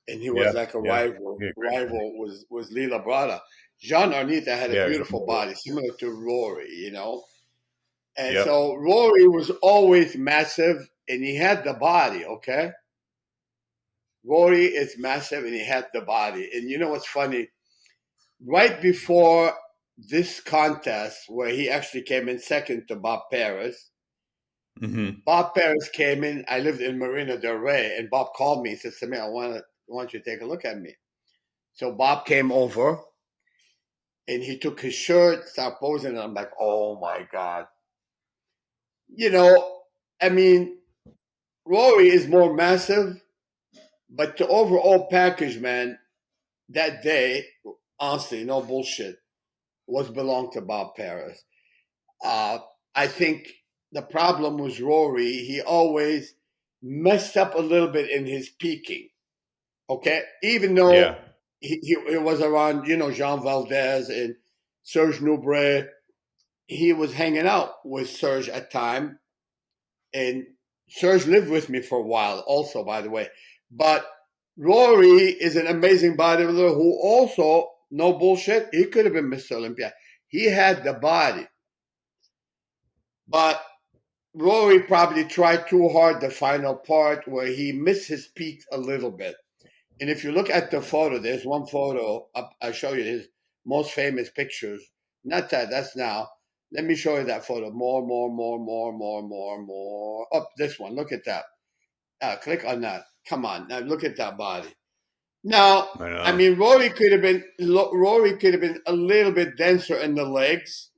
and he was Yeah, like a yeah, rival. yeah, great physique. Rival was Lila Brada. John Arnita had a Yeah, beautiful body, similar to Rory. And yep. so Rory was always massive, and he had the body. Okay, Rory is massive, and he had the body. And you know what's funny? Right before this contest, where he actually came in second to Bob Paris, hmm Bob Paris came in. I lived in Marina Del Rey, and Bob called me and said, Samir, want you to take a look at me. So Bob came over, and he took his shirt, started posing, and I'm like, oh my God. You know, I mean, Rory is more massive, but the overall package, man, that day, honestly, no bullshit, was belonged to Bob Paris. Uh, I think the problem was Rory. He always messed up a little bit in his peaking. Okay, even though Yeah. he was around, Jean Valdez and Serge Nubret, he was hanging out with Serge at time, and Serge lived with me for a while, also, by the way. But Rory is an amazing bodybuilder who also, no bullshit, he could have been Mr. Olympia. He had the body, but Rory probably tried too hard the final part where he missed his peak a little bit. And if you look at the photo, there's one photo. I'll show you his most famous pictures. Not that, that's now. Let me show you that photo. More, more, more, more, more, more, more. Up this one. Look at that. Click on that. Come on. Now look at that body. Now, I I know. mean, Rory could have been a little bit denser in the legs,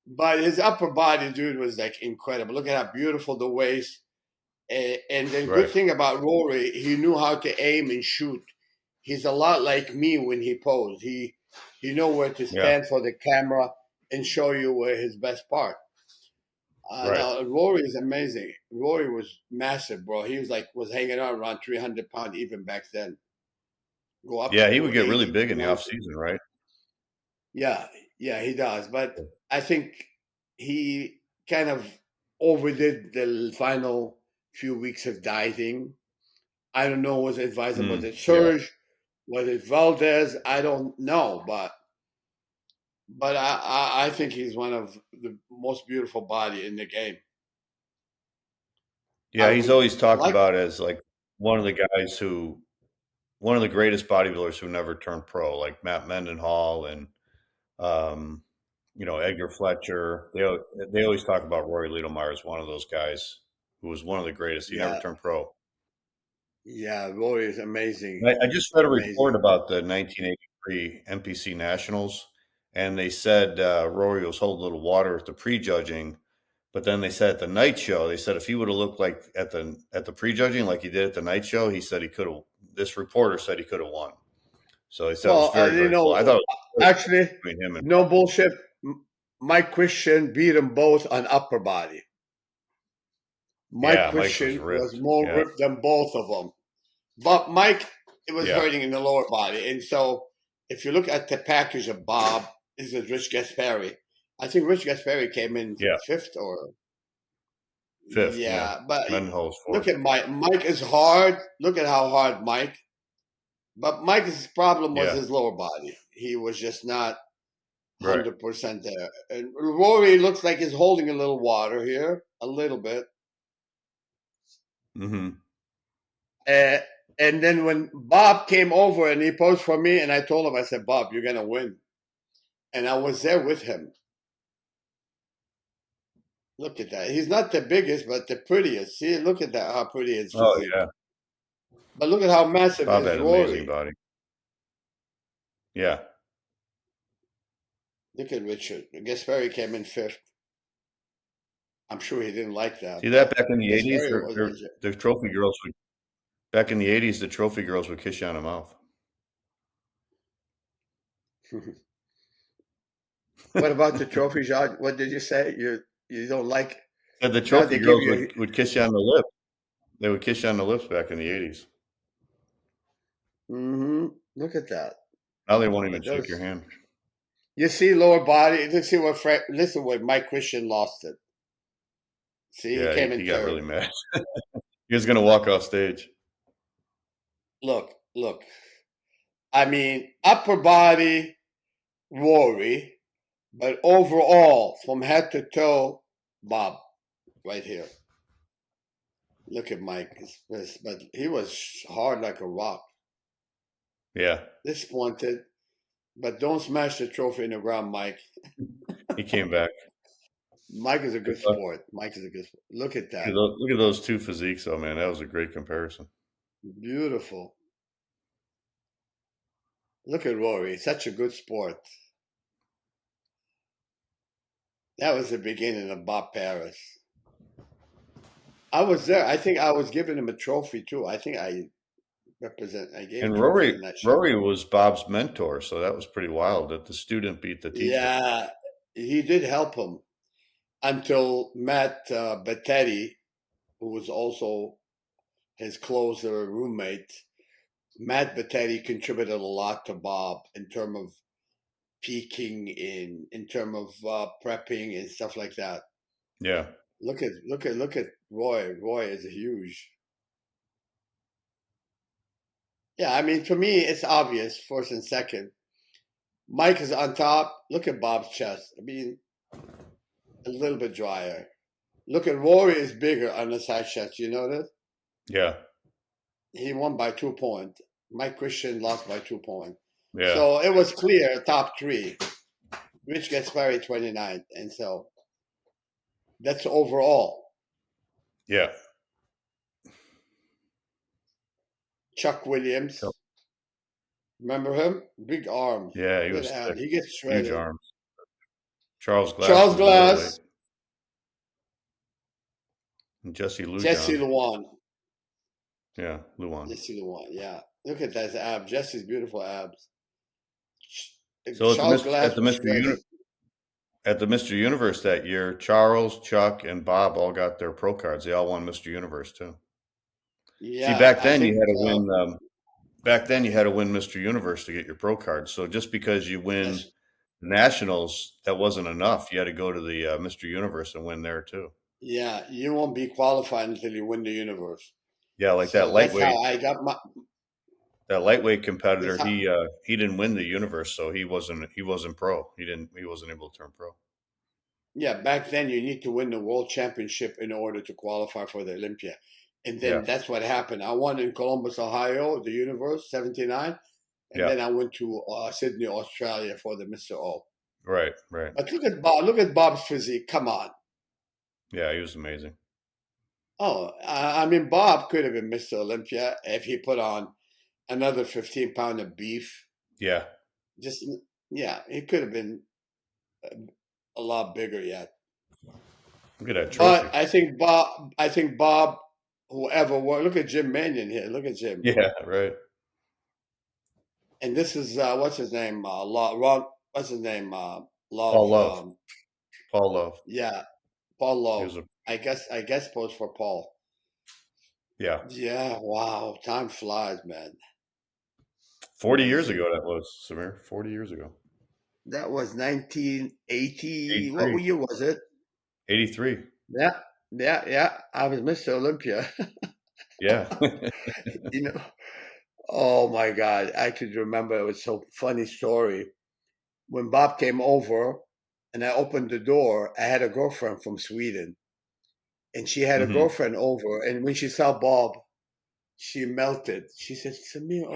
but his upper body, dude, was like incredible. Look at how beautiful the waist. And the good Right. thing about Rory, he knew how to aim and shoot. He's a lot like me when he posed. He know where to Yeah. stand for the camera and show you where his best part. Right. Now Rory is amazing. Rory was massive, bro. He was hanging out around 300 pounds even back then. Go up Yeah, he would to get really 80 big to in the off 90. season, right? Yeah, yeah, he does. But I think he kind of overdid the final few weeks of dieting. I don't know what's advising. Was it Yeah. Serge? Was it Valdez? I don't know, but I think he's one of the most beautiful body in the game. I Yeah, he's would always talked like. about as like one of the guys who one of the greatest bodybuilders who never turned pro, like Matt Mendenhall and um, Edgar Fletcher. They always talk about Rory Littlemeyer as one of those guys who was one of the greatest. He never Yeah, turned pro. yeah, Roy is amazing, I just read a report amazing. about the 1983 MPC Nationals, and they said Rory was holding a little water at the prejudging, but then they said at the night show, they said if he would have looked like at the prejudging like he did at the night show, he said he could have. This reporter said he could have won. So he said it was Well, very, very close. I thought it was very close actually, between him and no bullshit. Mike Christian beat them both on upper body. Mike yeah, Mike was Christian was ripped. more Yeah, ripped than both of them. But Mike, it was yeah, hurting in the lower body. And so if you look at the package of Bob, this is Rich Gaspari. I think Rich Gaspari came in yeah. fifth or Fifth, yeah. yeah, but Mendenhall's look fourth. at Mike. Mike is hard. Look at how hard Mike. But Mike's problem was Yeah, his lower body. He was just not right. 100% there. And Rory looks like he's holding a little water here, a little bit. Hmm. Uh, and then when Bob came over and he posed for me, and I told him, I said, Bob, you're gonna win. And I was there with him. Look at that. He's not the biggest, but the prettiest. See, look at that, how pretty his Oh physique. yeah, But look at how massive Bob is had an amazing Rory. body. Yeah. Look at Richard. Gaspari came in fifth. I'm sure he didn't like See that, that but back in the '80s, Gaspari was legit. the trophy girls would back in the '80s, the trophy girls would kiss you on the mouth. What about the trophy, Judge? What did you say? You don't like Said the now trophy they give girls you would kiss you on the lip. They would kiss you on the lips back in the '80s. look at that. Now they won't even But shake your those hand. you see lower body, listen what Mike Christian lost it. See, he Yeah, came he in got third. really mad. He was gonna walk off stage. Look. I mean, upper body, Rory, but overall, from head to toe, Bob, right here. Look at Mike. But he was hard like a rock. Yeah, Disappointed, but don't smash the trophy in the ground, Mike. he came back. Mike is a Good good luck. sport. Mike is a good sport. Look at that. Look at those two physiques, though, man. That was a great comparison. Beautiful. Look at Rory. Such a good sport. That was the beginning of Bob Paris. I was there. I think I was giving him a trophy too. I think I gave a And trophy in that show. Rory was Bob's mentor, so that was pretty wild that the student beat the teacher. Yeah, he did help him until Matt Bettetti, who was also his closer roommate. Matt Bettetti contributed a lot to Bob in terms of peaking in terms of prepping and stuff like that. Yeah, Look at Roy. Roy is huge. Yeah, I mean, for me, it's obvious. First and second, Mike is on top. Look at Bob's chest. I mean, a little bit drier. Look at Rory is bigger on the side chest. You notice? yeah, He won by 2 points. Mike Christian lost by 2 points. yeah, So it was clear top three. Rich gets married 29th. And so that's overall. yeah. Chuck Williams. Yep. Remember him? Big arms. Yeah, he Good was hand. thick, He gets huge shredded. arms. Charles Glass Charles was a middleweight, Glass, and Jesse Jesse Lujan. Luan. Yeah, Luan. Jesse Luan, yeah. Look at that abs. Jesse's beautiful abs. So Charles Glass At the was Mr. shredded. At the Mr. Universe that year, Charles, Chuck, and Bob all got their pro cards. They all won Mr. Universe too. See, Yeah, I think Back then, you had to win Mr. Universe to get your pro card. So just because you win that's nationals, that wasn't enough. You had to go to the Mr. Universe and win there too. yeah. You won't be qualified until you win the universe. Yeah, like So that's how I got my. that lightweight competitor. That's how, He didn't win the universe, so he wasn't pro. He wasn't able to turn pro. yeah, back then you need to win the world championship in order to qualify for the Olympia. And Yeah, then that's what happened. I won in Columbus, Ohio, the universe, 79. And yeah, then I went to Sydney, Australia for the Mr. O. right. But look at Bob. Look at Bob's physique. Come on. Yeah, he was amazing. Oh, I mean, Bob could have been Mr. Olympia if he put on another 15 pound of beef. Yeah, Just, yeah, he could have been a lot bigger yet. look at that trophy. But I think Bob, whoever, look at Jim Mannion here. Look at Jim. Yeah, right. And this is, what's his name? Ron, what's his name? Love. Paul Love. Paul Love. Yeah, Paul He Lowe. was a I guess post for Paul. yeah. Yeah, wow. Time flies, man. 40 years Amazing. ago that was, Samir. 40 years ago. That was 1980. What 83. year was it? 83. Yeah, yeah. I was Mr. Olympia. Yeah. You know, oh my God. I could remember it was so funny story. When Bob came over and I opened the door, I had a girlfriend from Sweden. And she had a Hmm. girlfriend over. And when she saw Bob, she melted. She said, Samir,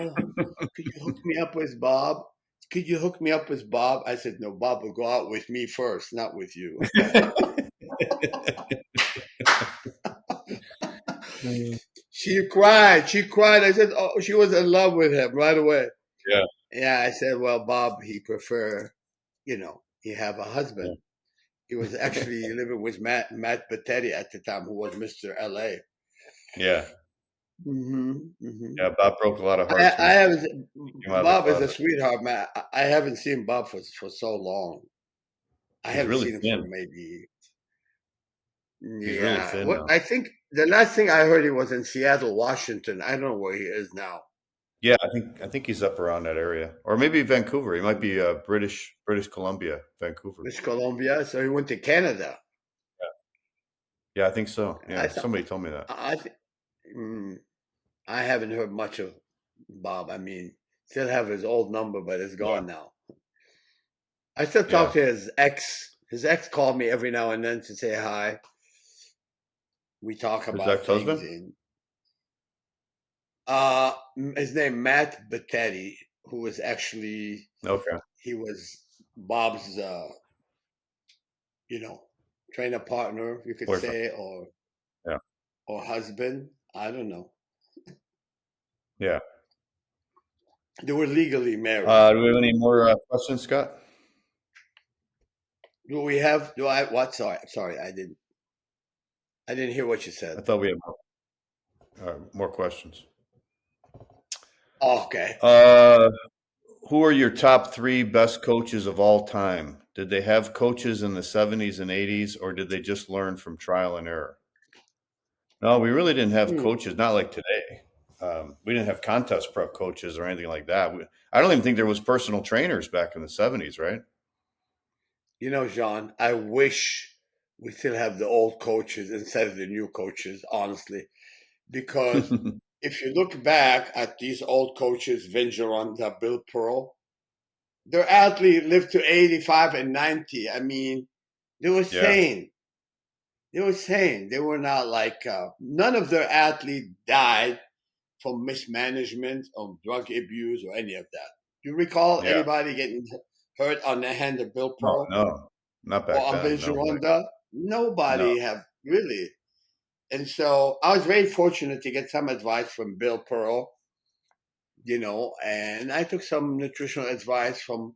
could you hook me up with Bob? Could you hook me up with Bob? I said, no, Bob will go out with me first, not with you. She cried. She cried. I said, oh, she was in love with him right away. Yeah. Yeah, I said, well, Bob, he prefer, he have a Yeah. husband. He was actually living with Matt Battetti at the time, who was Mr. LA. Yeah. Mm-hmm. Yeah. Bob broke a lot of I, hearts I when haven't. he came out of the Bob is a closet. sweetheart, man. I haven't seen Bob for so long. I He's haven't really seen him for thin. maybe. He's really Yeah. thin What now. I think the last thing I heard, he was in Seattle, Washington. I don't know where he is now. Yeah, I think he's up around that area, or maybe Vancouver. He might be British Columbia, Vancouver. Miss Columbia. So he went to Canada. Yeah, I think so. I Yeah, thought. somebody told me that. I. I haven't heard much of Bob. I mean, still have his old number, but it's Yeah, gone now. I still yeah. talk to his ex. His ex called me every now and then to say hi. We talk His about things, ex-husband. and his name Matt Battetti, who was actually Okay, he was Bob's you know trainer partner, you could boyfriend. say, Yeah, or husband. I don't know. yeah. They were legally married. Do we have any more questions, Scott? Do we have? Do I? What? Sorry. I didn't. I didn't hear what you I said. thought we had more questions. Oh, okay. Who are your top three best coaches of all time? Did they have coaches in the 70s and 80s, or did they just learn from trial and error? No, we really didn't have Hmm. coaches, not like today. We didn't have contest prep coaches or anything like that. I don't even think there was personal trainers back in the 70s, right? Jean, I wish we still have the old coaches instead of the new coaches, honestly. Because if you look back at these old coaches, Vince Gironda, Bill Pearl, their athlete lived to 85 and 90. I mean, they were Yeah, sane. They were sane. They were not like, none of their athletes died from mismanagement or drug abuse or any of that. Do you recall yeah. anybody getting hurt on the hand of Bill No, Pearl no, not or back on then. Vince No, Gironda? no. Nobody have really. And so I was very fortunate to get some advice from Bill Pearl. and I took some nutritional advice from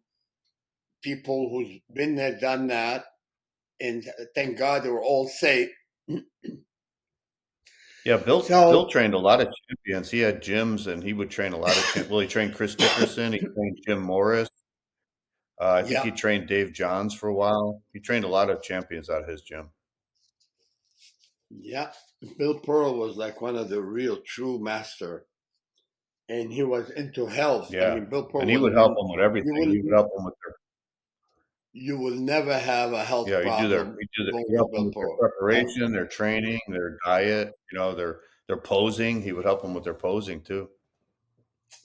people who's been there, done that, and thank God they were all safe. Yeah, Bill So trained a lot of champions. He had gyms, and he would train a lot of champions. Well, he trained Chris Dickerson. He trained Jim Morris. I think yeah, he trained Dave Johns for a while. He trained a lot of champions out of his gym. yeah, Bill Pearl was like one of the real true master, and he was into health. I Yeah, mean, Bill Pearl and he was would help them with you everything. will He would help them with their you will never have a health yeah. problem going He'd with help them Bill with their Pearl. Never. preparation, their training, their diet. Their posing. He would help them with their posing too.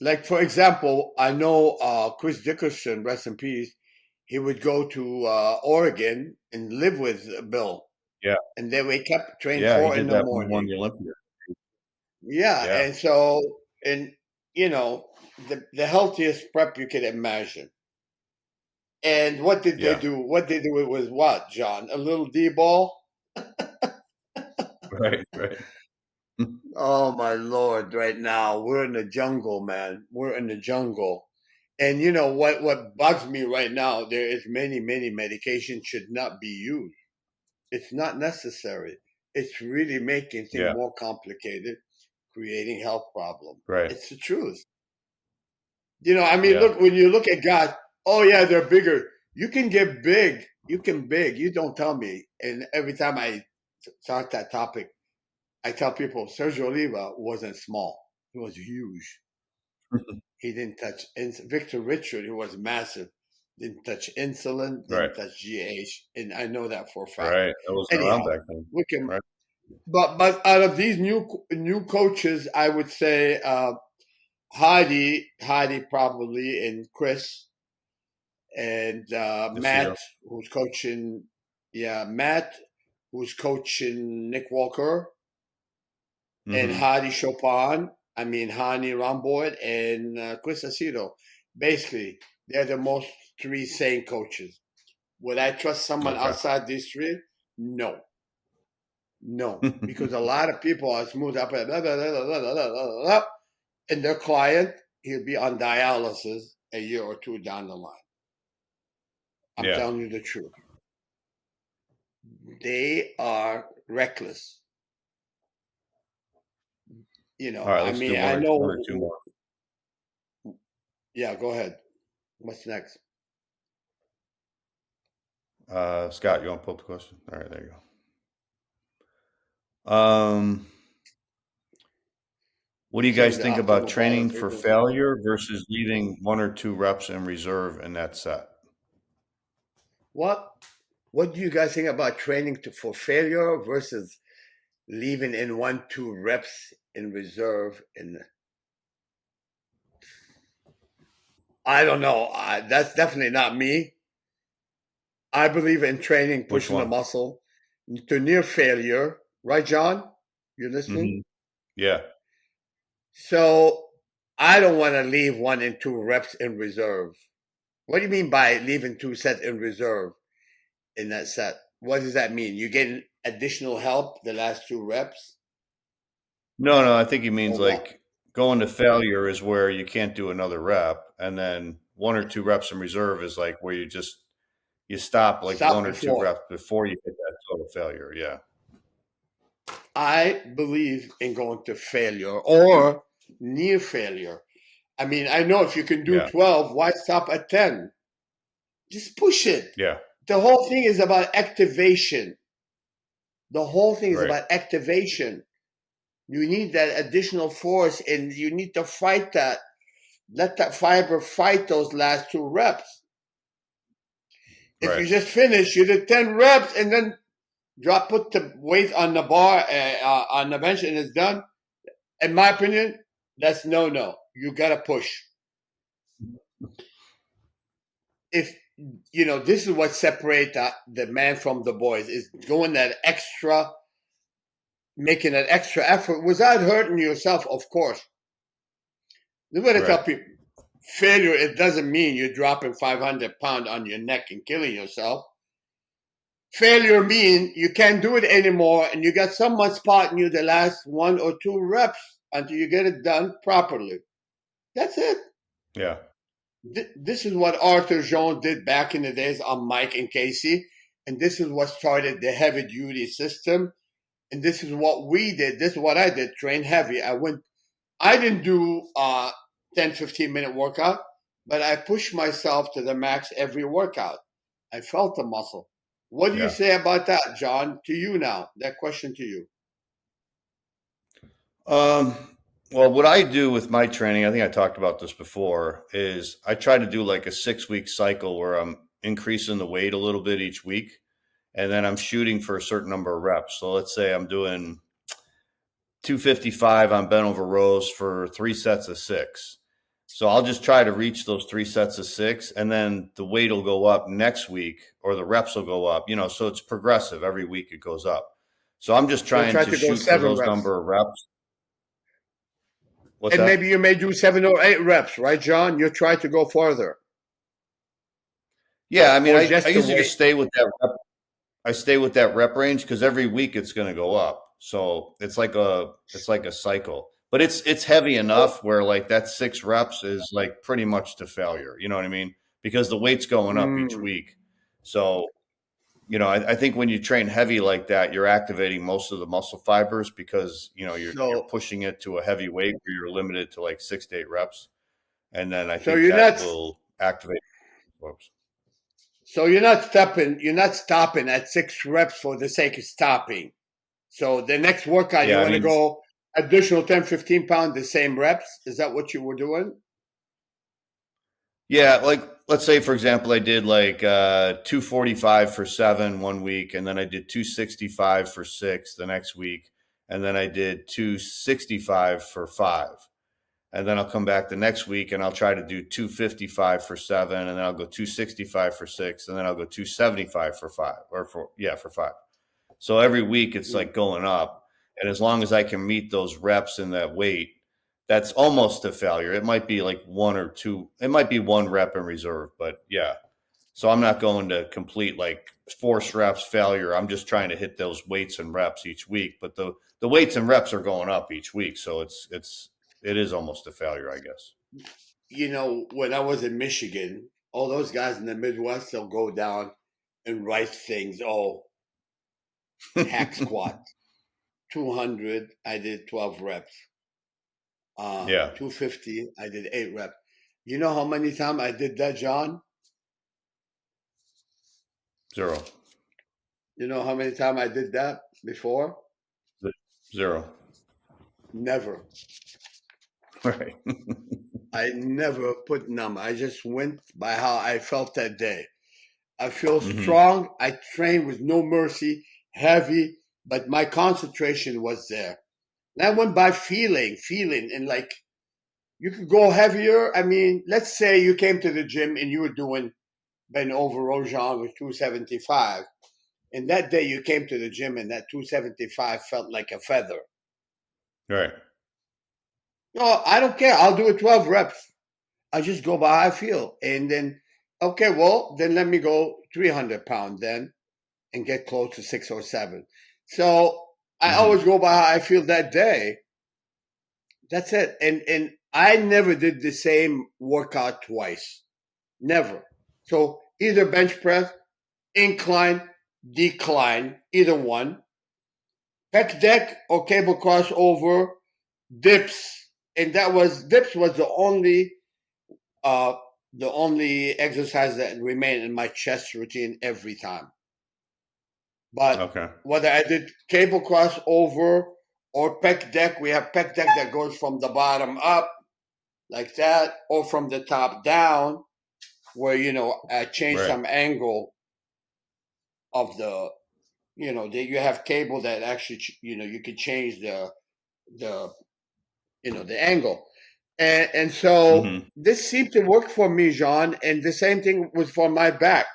Like for example, I know Chris Dickerson, rest in peace. He would go to Oregon and live with Bill, Yeah, and then we kept train yeah. He 4 in did the that when he won morning. the Olympia. Yeah, Yeah, and so and the healthiest prep you could imagine. And what did they yeah. do? What they do it was what, John? A little D ball. Right, right. Oh my lord! Right now we're in the jungle, man. We're in the jungle, and you know what? What bugs me right now? There is many medications should not be used. It's not necessary. It's really making things Yeah, more complicated, creating health problems. right. It's the truth. I mean, Yeah, look, when you look at guys, oh yeah, they're bigger. You can get big. You can big. You don't tell me. And every time I start that topic, I tell people Sergio Oliva wasn't small. He was huge. He didn't touch Victor Richard, who was massive, didn't touch insulin, right, didn't touch GH, and I know that for a fact. right. That wasn't around Anyhow, back then. we can. Right. But out of these new coaches, I would say Hadi probably, and Chris and Aceto. Matt, who's coaching. Yeah, Matt, who's coaching Nick Walker, and Hmm. Hadi Chopin. I mean, Hani Ramboyd and Chris Aceto. Basically, they're the most three sane coaches. Would I trust someone Okay. outside these three? No, no, because a lot of people are smooth up and and their client, he'll be on dialysis a year or two down the line. I'm Yeah. telling you the truth. They are reckless. All right. I Let's do mean, I one or two know. more. Yeah, go ahead. What's next? Scott, you want to pull up the question? All right, there you go. What do you Saying guys the think about optimal body training for frequency. failure versus leaving 1 or 2 reps in reserve in that set? What What do you guys think about training for failure versus leaving in 1-2 reps in reserve? And I don't know. That's definitely not me. I believe in training, Which pushing the one? muscle to near failure. Right, John? You're listening? Hmm. Yeah. So I don't want to leave 1 and 2 reps in reserve. What do you mean by leaving 2 sets in reserve in that set? What does that mean? You getting additional help the last 2 reps No, no, I think he means or what? like going to failure is where you can't do another rep, and then 1 or 2 reps in reserve is like where you stop like Stop 1 or 2 before. reps before you hit that total failure. Yeah. I believe in going to failure or near failure. I mean, I know if you can do Yeah. 12, why stop at 10? Just push it. Yeah. The whole thing is about activation. The whole thing is Right. about activation. You need that additional force and you need to fight that. Let that fiber fight those last 2 reps. If Right. you just finish, you did 10 reps and then put the weight on the bar, on the bench, and it's done. In my opinion, that's no. You gotta push. If this is what separates the man from the boys is going that extra, making that extra effort without hurting yourself, of course. You gotta tell Right. people, failure, it doesn't mean you're dropping 500 pounds on your neck and killing yourself. Failure means you can't do it anymore and you got someone spotting you the last 1 or 2 reps until you get it done properly. That's it. Yeah. This is what Arthur Jones did back in the days on Mike and Casey, and this is what started the heavy duty system. And this is what we did. This is what I did. Train heavy. I didn't do 10, 15-minute workout, but I pushed myself to the max every workout. I felt the muscle. What do you Yeah. say about that, John? To you now. That question to you. Well, what I do with my training, I think I talked about this before, is I try to do like a 6-week cycle where I'm increasing the weight a little bit each week, and then I'm shooting for a certain number of reps. So let's say I'm doing 255 on bent over rows for 3 sets of 6. So I'll just try to reach those 3 sets of 6, and then the weight will go up next week, or the reps will go up. So it's progressive. Every week it goes up. So I'm just So trying try to to go shoot for 7 those reps. number of reps. What's And that? maybe you may do 7 or 8 reps, right, John? You try to go further. Yeah, I mean, Or I just the usually weight. just stay with that rep. I stay with that rep range because every week it's going to go up. So it's like a cycle. But it's heavy enough where like that 6 reps is like pretty much to failure. You know what I mean? Because the weight's going up each Mm, week. So I think when you train heavy like that, you're activating most of the muscle fibers because you're so pushing it to a heavy weight where you're limited to like 6 to 8 reps, and then I so think you're that not will activate. Whoops. you're not stopping at 6 reps for the sake of stopping. So the next workout you Yeah, I want to mean, go additional 10, 15 pounds, the same reps. Is that what you were doing? yeah, like let's say for example, I did like 245 for 7 one week, and then I did 265 for 6 the next week, and then I did 265 for 5. And then I'll come back the next week and I'll try to do 255 for 7, and then I'll go 265 for 6, and then I'll go 275 for 5, or for 5. So every week it's Mm. like going up. And as long as I can meet those reps in that weight, that's almost a failure. It might be like 1 or 2, it might be 1 rep in reserve, but yeah. So I'm not going to complete like force reps failure. I'm just trying to hit those weights and reps each week. But the weights and reps are going up each week. So it is almost a failure, I guess. When I was in Michigan, all those guys in the Midwest, they'll go down and write things. Oh, hack squat, 200, I did 12 reps. Yeah. 250, I did 8 reps. You know how many times I did that, John? 0. You know how many times I did that before? 0. Never. Right. I never put number. I just went by how I felt that day. I feel Hmm. strong. I train with no mercy, heavy, but my concentration was there. And I went by feeling, and like you could go heavier. I mean, let's say you came to the gym and you were doing bent over row Jean with 275. And that day you came to the gym and that 275 felt like a feather. Right. No, I don't care. I'll do it 12 reps. I just go by how I feel. And then, okay, well, then let me go 300 pounds then and get close to 6 or 7. So I Hmm. always go by how I feel that day. That's it. And I never did the same workout twice. Never. So either bench press, incline, decline, either one. Pec deck or cable crossover, dips. And dips was uh the only exercise that remained in my chest routine every time. But Okay. whether I did cable crossover or pec deck, we have pec deck that goes from the bottom up like that, or from the top down, where I change Right. some angle of you have cable that actually you can change the the angle, and so Hmm. this seemed to work for me, Jean. And the same thing was for my back.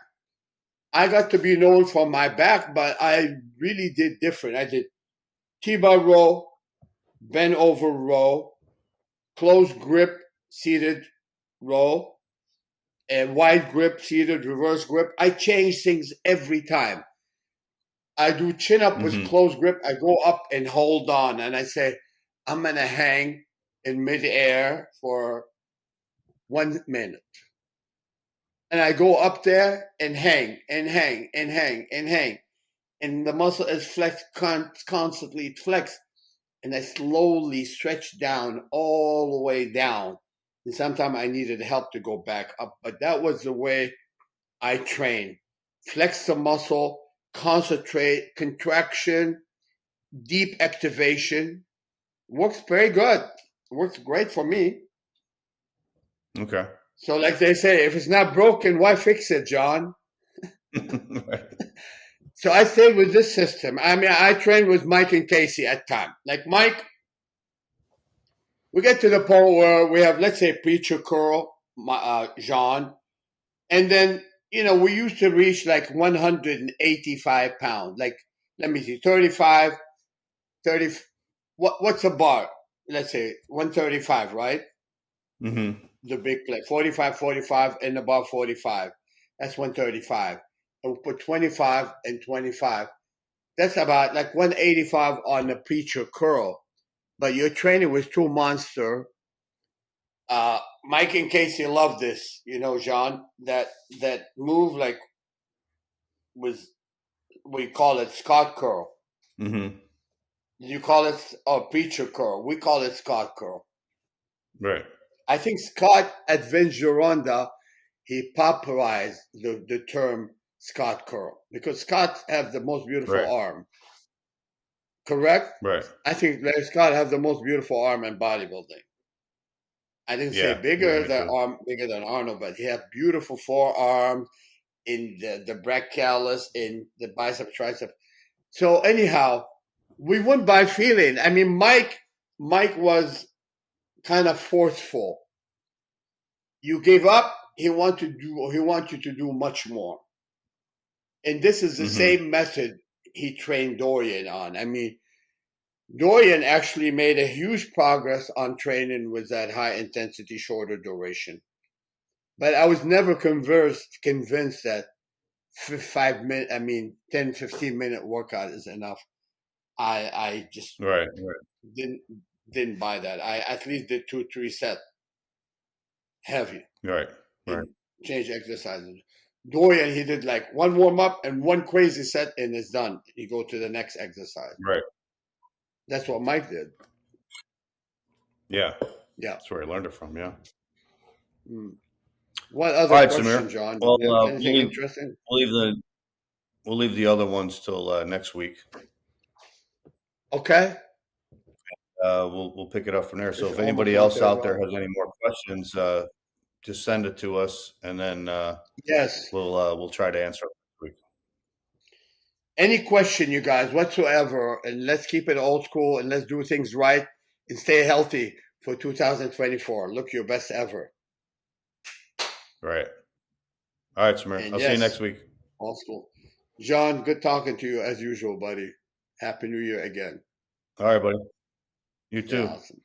I got to be known for my back, but I really did different. I did T-bar row, bend over row, close grip, seated row, and wide grip, seated, reverse grip. I change things every time. I do chin up with Hmm. close grip. I go up and hold on, and I say, I'm gonna hang in midair for 1 minute. And I go up there and hang and hang and hang and hang. And the muscle is flexed constantly. It flexes. And I slowly stretch down all the way down. And sometimes I needed help to go back up. But that was the way I train. Flex the muscle, concentrate, contraction, deep activation. Works very good. Works great for me. Okay. So like they say, if it's not broken, why fix it, John? Right. So I stayed with this system. I mean, I trained with Mike and Casey at time. Like Mike, we get to the point where we have, let's say, preacher curl, Jean, and then we used to reach like 185 pounds. Like, let me see, 35, 30. What's a bar? Let's say 135, right? Mm-hmm. The big plate, 45, 45, and above 45. That's 135. And we put 25 and 25. That's about like 185 on the preacher curl. But you're training with two monster. Mike and Casey love this, Jean. That move like was, we call it Scott curl. Mm-hmm. You call it preacher curl. We call it Scott curl. Right. I think Scott at Vince Gironda, he popularized the term Scott curl because Scott have the most beautiful Right. arm. Correct? Right. I think Larry Scott have the most beautiful arm in bodybuilding. I didn't say bigger than Arnold, but he have beautiful forearms in the brachialis, in the bicep, tricep. So anyhow, we went by feeling. I mean, Mike was kind of forceful. You gave up, he wants you to do much more. And this is the same method he trained Dorian on. I mean, Dorian actually made a huge progress on training with that high intensity, shorter duration. But I was never convinced that 10, 15-minute workout is enough. I just didn't buy that. I at least did 2-3 sets heavy. Right. Change exercises. Dorian, he did like one warm up and one crazy set and it's done. You go to the next exercise. Right. That's what Mike did. Yeah. Yeah. That's where I learned it from. Yeah. What other question, Samir? John? Well, anything interesting? We'll leave the other ones till next week. Okay. We'll pick it up from there. So if anybody else out there has any more questions, just send it to us, and then yes, we'll try to answer it next week. Any question, you guys, whatsoever, and let's keep it old school and let's do things right and stay healthy for 2024. Look your best ever. Right. All right, Samir. I'll see you next week. Old school. John, good talking to you as usual, buddy. Happy New Year again. All right, buddy. You too. Yeah, awesome.